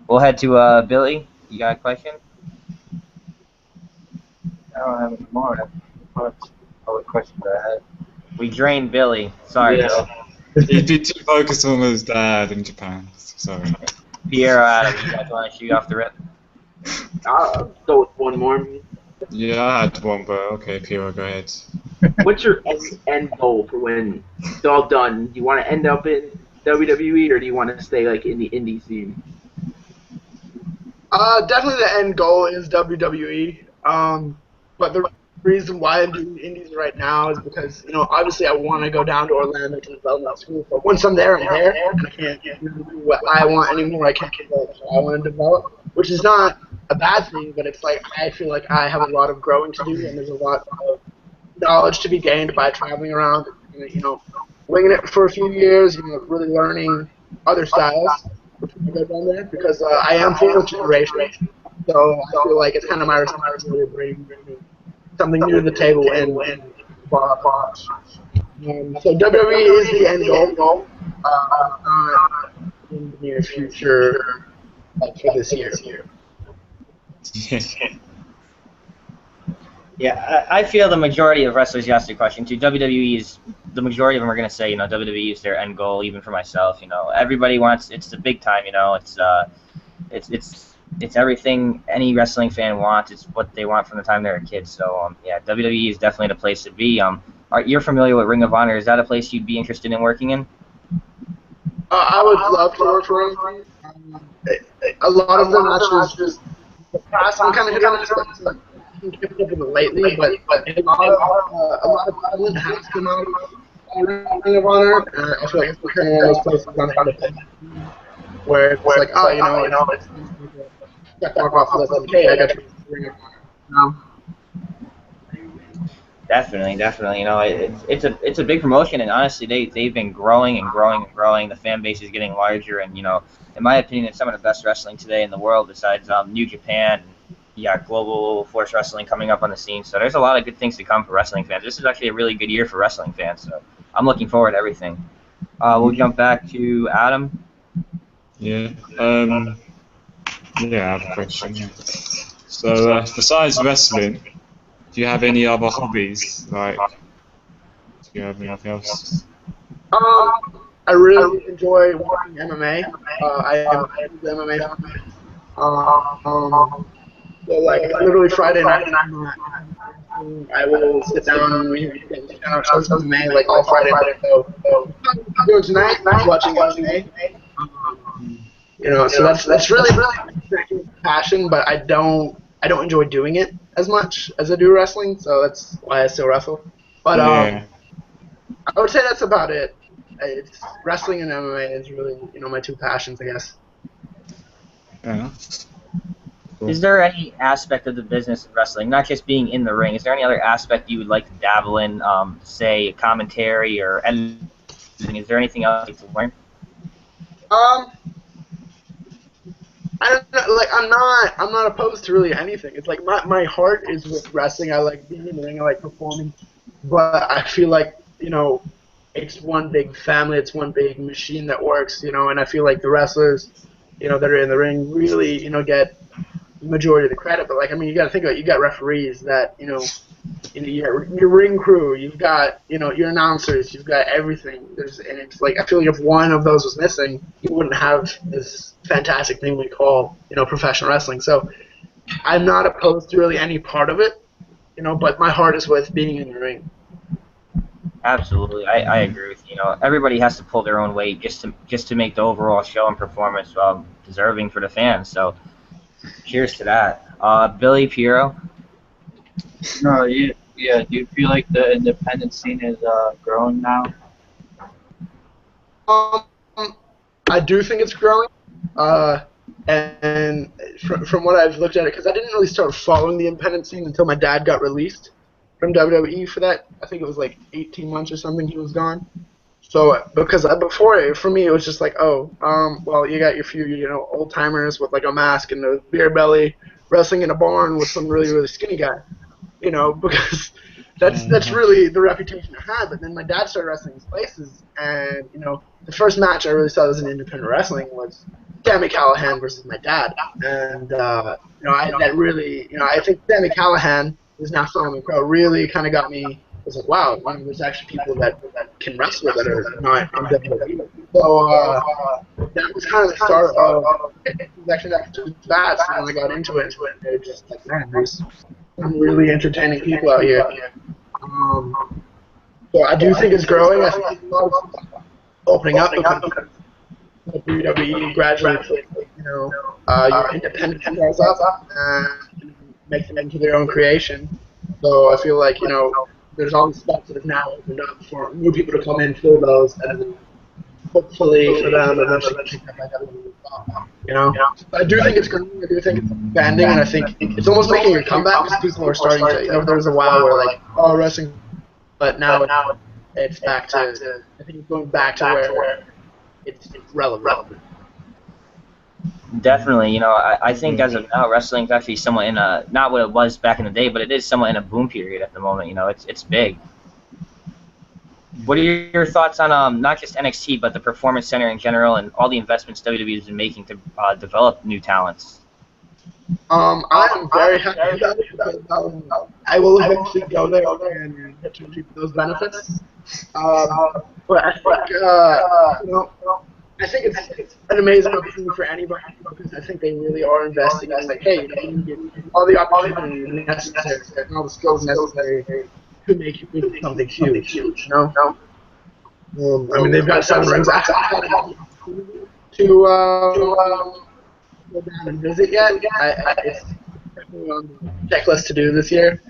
We'll head to Billy. You got a question? I don't have any more. That's all the questions I had. We drained Billy. Sorry, Yeah. Bill. He'd be too focused on his dad in Japan. Sorry. Pierre or Adam, you guys want to shoot off the rip? I'll go with one more. Yeah, I had one, but okay, Pierre, go ahead. What's your end goal for when it's all done? Do you want to end up in WWE or do you want to stay like in the indie scene? Definitely the end goal is WWE. But the reason why I'm doing indies right now is because, obviously I want to go down to Orlando to development school. But once I'm there, and I can't really do what I want anymore. I can't develop what I want to develop, which is not a bad thing, but it's like I feel like I have a lot of growing to do, and there's a lot of knowledge to be gained by traveling around, winging it for a few years, really learning other styles before I go down there, because I am fourth generation, so I feel like it's kind of my responsibility to bring something new to the table and box. So WWE is the end goal. Not in the near future, like for this year. Yeah. Yeah, I feel the majority of wrestlers you asked the question to, WWE is, the majority of them are going to say, WWE is their end goal, even for myself, Everybody wants, it's the big time, it's everything any wrestling fan wants. It's what they want from the time they're a kid. So, yeah, WWE is definitely the place to be. You're familiar with Ring of Honor. Is that a place you'd be interested in working in? I would love to work for him. A lot of the matches, the past I'm kind of hit on this, but I haven't kept up with it lately. But a lot of talent has come out of Ring of Honor. I feel like it's kind of one of those places on the independent where it's like, it's check off the list. Okay, I got to Ring of Honor. Definitely. It's a big promotion, and honestly, they've been growing and growing and growing. The fan base is getting larger, and in my opinion, it's some of the best wrestling today in the world. Besides New Japan, Global Force Wrestling coming up on the scene. So there's a lot of good things to come for wrestling fans. This is actually a really good year for wrestling fans. So I'm looking forward to everything. We'll jump back to Adam. Yeah. Yeah, I have a question. Yeah. So, besides wrestling, do you have any other hobbies? Like, do you have anything else? I really enjoy watching MMA. I am into MMA. So like literally Friday night, I will sit down and we get shows MMA like all Friday night. So I'm doing tonight, watching MMA. So that's really passion, but I don't enjoy doing it as much as I do wrestling. So that's why I still wrestle. But Yeah. I would say that's about it. It's wrestling and MMA is really my two passions, I guess. Fair enough. Is there any aspect of the business of wrestling, not just being in the ring, is there any other aspect you would like to dabble in, say commentary or editing? Is there anything else you'd like to learn? Um, I don't know, like I'm not opposed to really anything. It's like my heart is with wrestling. I like being in the ring. I like performing, but I feel like it's one big family. It's one big machine that works. And I feel like the wrestlers, that are in the ring really get the majority of the credit. But like you got to think about it. You got referees that your ring crew. You've got your announcers. You've got everything. And it's like I feel like if one of those was missing, you wouldn't have this fantastic thing we call professional wrestling. So I'm not opposed to really any part of it, but my heart is with being in the ring. Absolutely, I agree with you. Everybody has to pull their own weight just to make the overall show and performance deserving for the fans. So cheers to that. Billy Piero. No, yeah. Do you feel like the independent scene is growing now? I do think it's growing, and from what I've looked at it, because I didn't really start following the independent scene until my dad got released from WWE for that. I think it was like 18 months or something he was gone. So because before for me it was just like, well, you got your few old timers with like a mask and a beer belly wrestling in a barn with some really really skinny guy, because that's really the reputation it had. But then my dad started wrestling these places, and the first match I really saw as an independent wrestling was Sami Callihan versus my dad, and I think Sami Callihan is now following the crowd really kind of got me. I was like, wow, there's actually people that can wrestle that are not in WWE. So that was kind of the start of it. Was actually not too bad. So when I got into it just like, man, there's some really entertaining people out here. So I do think it's growing. I think there's a lot of stuff opening up because the WWE gradually, your independent guys up and make them into their own creation. So I feel like, there's all these spots that have now opened up for new people to come in, fill those, and then hopefully for them eventually pick up like that. I do think it's growing. I do think it's expanding, and I think it's almost making a comeback because people are starting to. There was a while where like, wrestling, but now it's back to. I think it's going back to where it's relevant. Definitely, I think as of now, wrestling is actually somewhat in a, not what it was back in the day, but it is somewhat in a boom period at the moment. It's big. What are your thoughts on not just NXT, but the Performance Center in general and all the investments WWE has been making to develop new talents? I am very happy about it because I will eventually go there and get to reap those benefits. But I think it's an amazing opportunity for anybody because I think they really are investing in like, hey, you get all the opportunity necessary and all the skills necessary to make you into something huge. They've got 7 rings. I haven't had the opportunity to go down and visit yet. It's definitely on the checklist to do this year.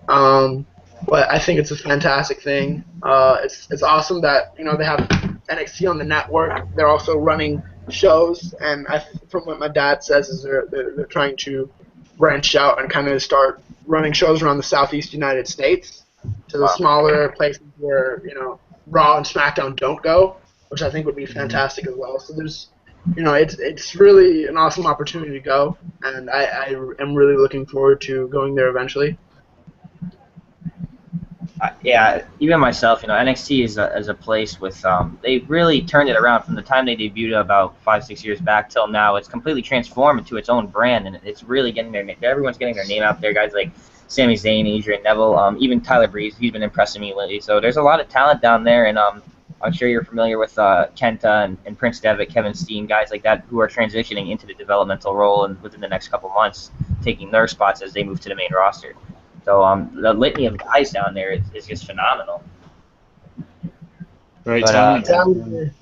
But I think it's a fantastic thing. It's awesome that they have NXT on the network. They're also running shows, and from what my dad says, is they're trying to branch out and kind of start running shows around the Southeast United States to the smaller places where Raw and SmackDown don't go, which I think would be fantastic as well. So there's it's really an awesome opportunity to go, and I am really looking forward to going there eventually. Yeah, even myself, NXT is a place with they really turned it around from the time they debuted about 5-6 years back till now. It's completely transformed into its own brand, and it's really getting everyone's getting their name out there. Guys like Sami Zayn, Adrian Neville, even Tyler Breeze, he's been impressing me lately. So there's a lot of talent down there, and I'm sure you're familiar with Kenta and Prince Devitt, Kevin Steen, guys like that who are transitioning into the developmental role and within the next couple months taking their spots as they move to the main roster. So the litany of guys down there is just phenomenal. Great talent. talent.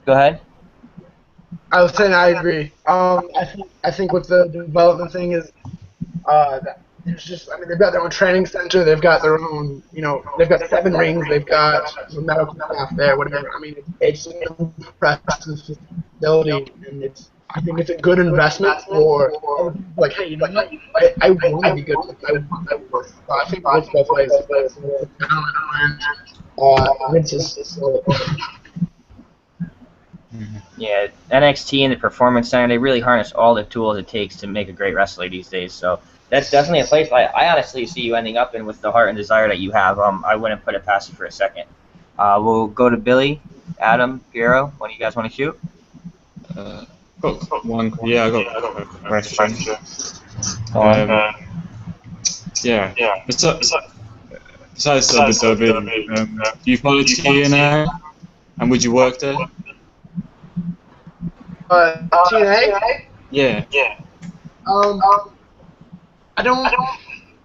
Go ahead. I was saying I agree. I think with the development thing is that there's just they've got their own training center. They've got their own they've got 7 rings. They've got the medical staff there. Whatever. It's an impressive facility, and it's I think it's a good investment for like, hey, you know what? I want to be good. I want to work. So I think it works both ways. The talent and Vince's. Yeah, NXT and the Performance Center, they really harness all the tools it takes to make a great wrestler these days. So that's definitely a place I honestly see you ending up in with the heart and desire that you have. I wouldn't put it past you for a second. We'll go to Billy, Adam, Piero. What do you guys want to shoot? Got one. Yeah, I got a question. Yeah. Besides WWE, do you follow TNA? And would you work there? TNA? Yeah. I don't.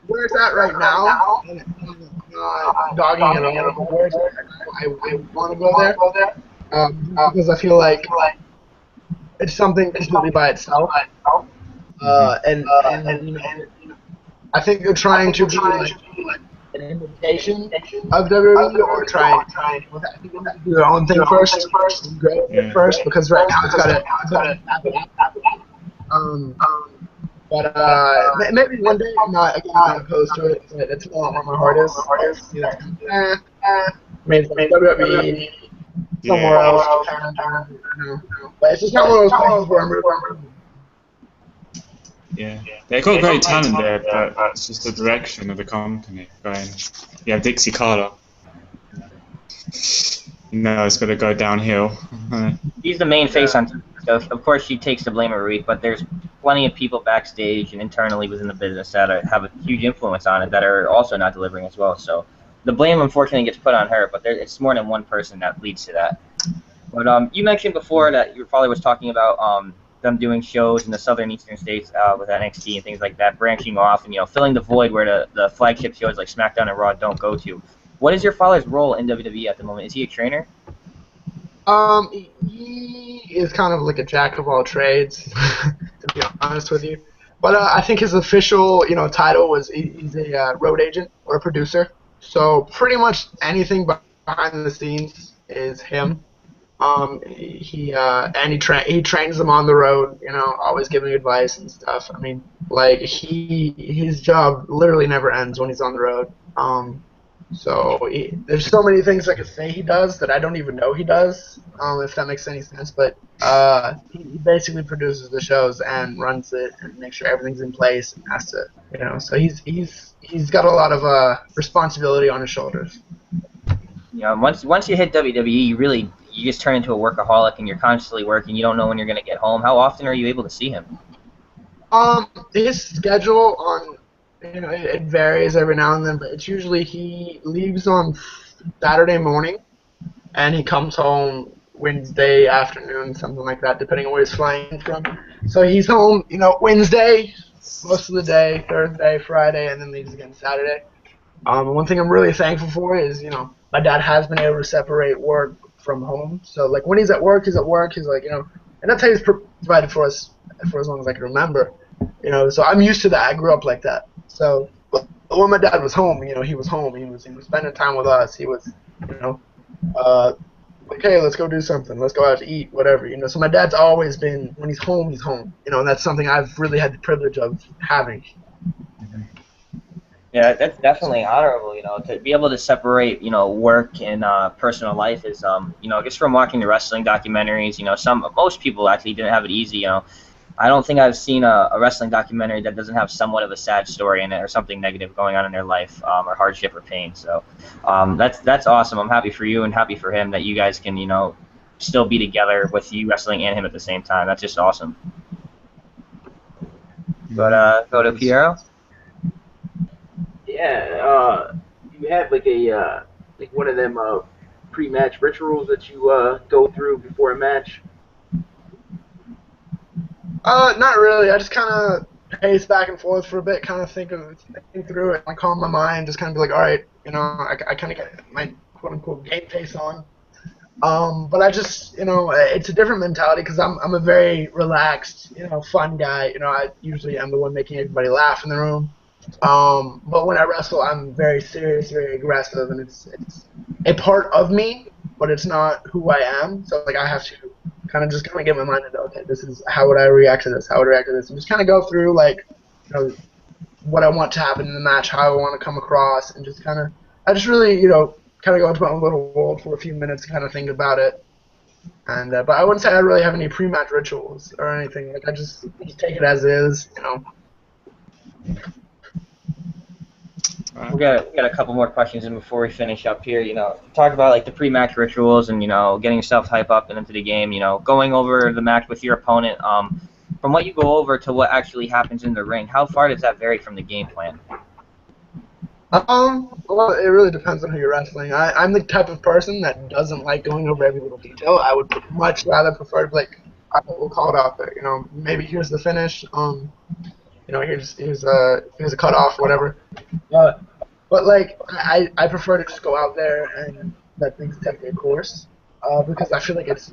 Where it's at right now, and I'm not dogging it all, but where it's at right now, I want to go there. Because I feel like it's something completely by itself. And I think they're trying to be like an imitation of WWE, or trying to do their own thing first, grow it first, because right now it's got to. But maybe one day I'm not opposed to it. It's not where my heart is. You know, maybe WWE somewhere else. But it's just not one of those places where I'm really. Yeah, they've got great talent there, but it's just the direction of the company going. You have Dixie Carter. No, it's got to go downhill. He's the main face on TV, so of course she takes the blame every week, but there's plenty of people backstage and internally within the business that have a huge influence on it that are also not delivering as well. So the blame unfortunately gets put on her, but it's more than one person that leads to that. But you mentioned before that your father was talking about them doing shows in the southern eastern states with NXT and things like that, branching off and filling the void where the flagship shows like SmackDown and Raw don't go to. What is your father's role in WWE at the moment? Is he a trainer? He is kind of like a jack of all trades, to be honest with you. But I think his official, title was he's a road agent or a producer. So pretty much anything behind the scenes is him. He trains them on the road, always giving advice and stuff. I mean, like his job literally never ends when he's on the road. So there's so many things I could say he does that I don't even know he does, if that makes any sense. But he basically produces the shows and runs it and makes sure everything's in place and has to, So he's got a lot of responsibility on his shoulders. Once you hit WWE, you just turn into a workaholic and you're constantly working. You don't know when you're going to get home. How often are you able to see him? His schedule on, it varies every now and then, but it's usually he leaves on Saturday morning and he comes home Wednesday afternoon, something like that, depending on where he's flying from. So he's home, Wednesday most of the day, Thursday, Friday, and then leaves again Saturday. One thing I'm really thankful for is, my dad has been able to separate work from home. So, like, when he's at work, he's like, and that's how he's provided for us for as long as I can remember. So I'm used to that. I grew up like that. So when my dad was home, he was home. He was spending time with us. He was, like, hey, let's go do something. Let's go out to eat, whatever. So my dad's always been, when he's home, he's home. And that's something I've really had the privilege of having. Yeah, that's definitely honorable, to be able to separate, work and personal life is, just from watching the wrestling documentaries, most people actually didn't have it easy, I don't think I've seen a wrestling documentary that doesn't have somewhat of a sad story in it or something negative going on in their life, or hardship or pain. So that's awesome. I'm happy for you and happy for him that you guys can, still be together with you wrestling and him at the same time. That's just awesome. But go to Piero. Yeah, you have like a one of them pre-match rituals that you go through before a match? Not really. I just kind of pace back and forth for a bit, kind of think through it, and calm my mind, just kind of be like, all right, I kind of get my quote-unquote game face on. But I just, it's a different mentality because I'm a very relaxed, fun guy. I usually am the one making everybody laugh in the room. But when I wrestle, I'm very serious, very aggressive, and it's a part of me, but it's not who I am. So like I have to kind of get my mind into, okay, this is how would I react to this, how would I react to this, and just kind of go through what I want to happen in the match, how I want to come across, and just I just really kind of go into my own little world for a few minutes, kind of think about it. And but I wouldn't say I really have any pre-match rituals or anything. I just take it as is. We got a couple more questions in before we finish up here. Talk about the pre-match rituals and getting yourself hype up and into the game. Going over the match with your opponent. From what you go over to what actually happens in the ring, how far does that vary from the game plan? Well, it really depends on who you're wrestling. I'm the type of person that doesn't like going over every little detail. I would much rather prefer to we'll call it out there. Maybe here's the finish. Here's a cutoff, whatever. But I prefer to just go out there and let things take their course. Because I feel like it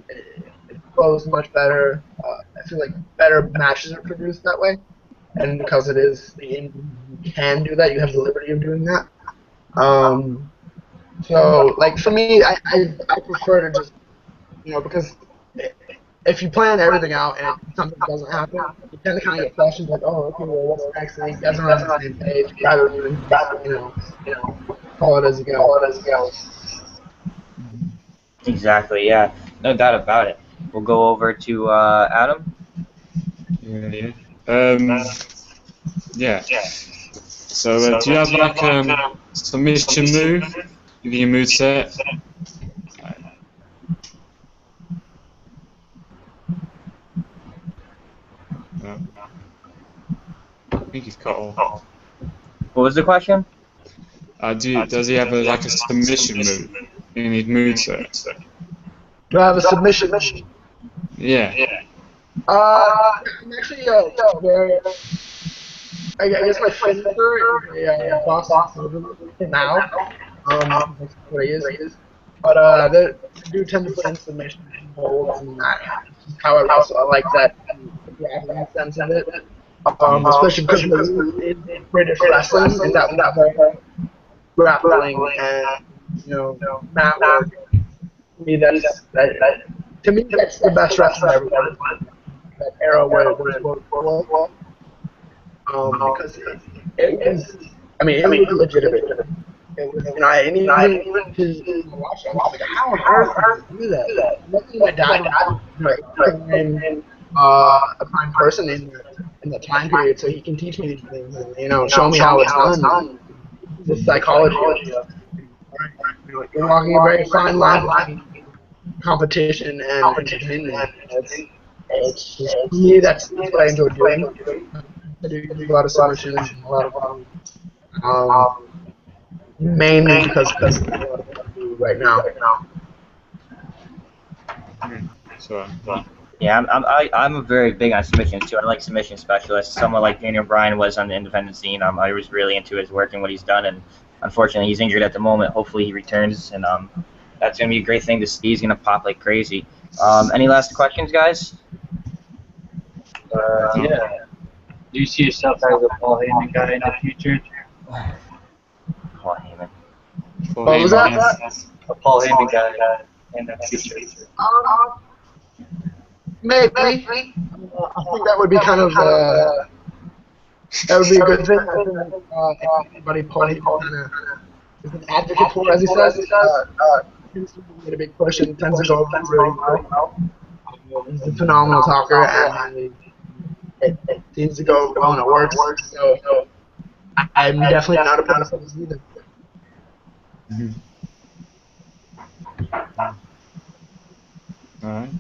flows much better. I feel like better matches are produced that way. And because it is the indie, you can do that. You have the liberty of doing that. So, for me, I prefer to just, because if you plan everything out and something doesn't happen, you tend to kind of get questions like, oh, okay, well, what's next? And you guys are on the same page. Rather than, call it as you go. Exactly, yeah. No doubt about it. We'll go over to Adam. Yeah. Yeah. So, do you have a submission move in your move set? I think he's cut off. What was the question? Does he have a submission move in his move set? Do I have a submission? Yeah. I'm actually very. I guess my finisher is a box now. That's what he is. But they do tend to put in submission holds and that. How I also like that grappling sense of it. Especially because in British wrestling and that very grappling and mat work. To me, that's the best wrestling ever. That era where it was both. Because it was legitimate. It was, and even to watch it, I was like, how on earth did you do that? Luckily, my dad was a prime person in that time period, so he can teach me these things and show me how it's done. The psychology of you're walking a very fine line between competition and entertainment. It's just, for me, that's what I enjoy doing. I do a lot of submissions and a lot of mainly because that's what I do right now. Yeah, I'm a very big on submissions too. I like submission specialists. Someone like Daniel Bryan was on the independent scene. I was really into his work and what he's done, and unfortunately he's injured at the moment. Hopefully he returns, and that's gonna be a great thing to see. He's gonna pop like crazy. Any last questions, guys? Yeah. Do you see yourself as a Paul Heyman guy in the future? Paul Heyman. What was that? A Paul Heyman guy in the future. Maybe. I think that would be kind of that would be a good thing. I think everybody Paul Heyman is an advocate for, as he says. Tends to get a big push and tends to go over really well. He's a phenomenal talker, and it seems to go well and it works. So I'm definitely not opposed to this either. Alright.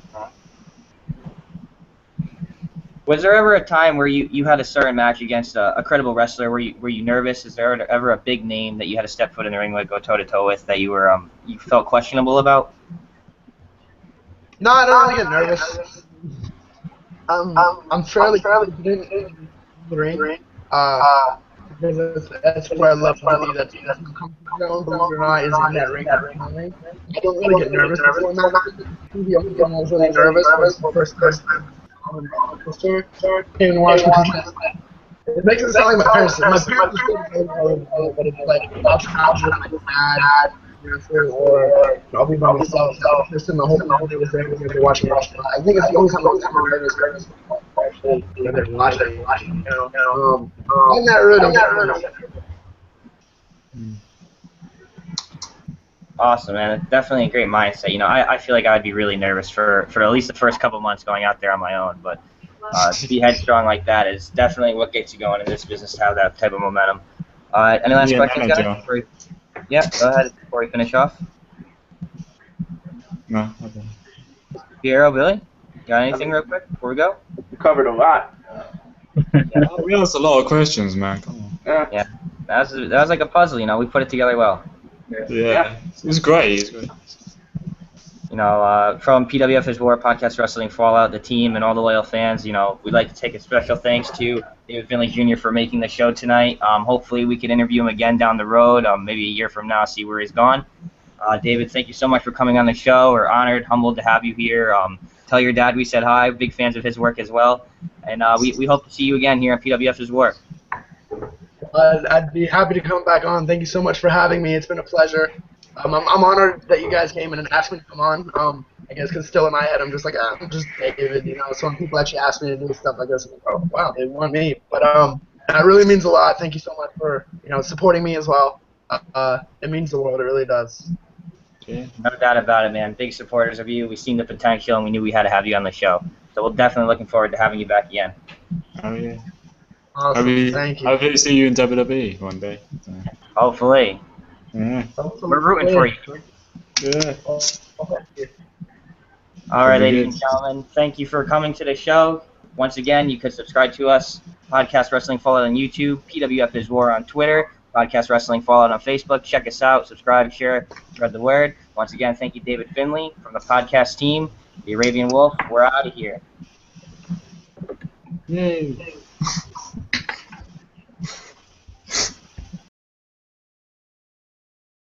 Was there ever a time where you had a certain match against a credible wrestler? Were you nervous? Is there ever a big name that you had to step foot in the ring with, go toe to toe with, that you felt questionable about? No, I don't really get nervous. I'm fairly confident in the ring. Because that's where I love to be. That's my comfort zone, believe it or not, is in that ring. I don't really get nervous before matches. The only time I was really nervous was the first time came and watched me. It makes it sound like my parents. My parents were still but it's like watching my dad wrestling, or I'll be by myself. Just in the whole family was there when they're watching wrestling. I think it's the only time I'm nervous actually when they're watching. I'm not really don't get nervous. Awesome, man. It's definitely a great mindset. You know, I feel like I would be really nervous for at least the first couple months going out there on my own. But to be headstrong like that is definitely what gets you going in this business, to have that type of momentum. Any last questions, guys? Yeah, go ahead before we finish off. No, okay. Piero, Billy, got anything real quick before we go? We covered a lot. We asked a lot of questions, man. Come on. Yeah, that was like a puzzle. You know, we put it together well. Yeah. It was great. You know, from PWF is War, Podcast Wrestling Fallout, the team, and all the loyal fans, you know, we'd like to take a special thanks to David Finlay Jr. for making the show tonight. Hopefully we can interview him again down the road, maybe a year from now, see where he's gone. David, thank you so much for coming on the show. We're honored, humbled to have you here. Tell your dad we said hi. Big fans of his work as well. And we hope to see you again here on PWF is War. I'd be happy to come back on. Thank you so much for having me. It's been a pleasure. I'm honored that you guys came in and asked me to come on. I guess because still in my head I'm just like, I'm just David, you know. So when people actually ask me to do stuff like this, I'm like, oh wow, they want me. But that really means a lot. Thank you so much for supporting me as well. It means the world. It really does. Yeah. No doubt about it, man. Big supporters of you. We've seen the potential, and we knew we had to have you on the show. So we're definitely looking forward to having you back again. Oh yeah. Awesome. Thank you. Hopefully see you in WWE one day. So. Hopefully. Yeah. We're rooting for you. Yeah. All right, ladies and gentlemen, thank you for coming to the show. Once again, you could subscribe to us, Podcast Wrestling Fallout on YouTube, PWF is War on Twitter, Podcast Wrestling Fallout on Facebook. Check us out, subscribe, share, spread the word. Once again, thank you, David Finlay, from the podcast team, the Arabian Wolf. We're out of here. Yay.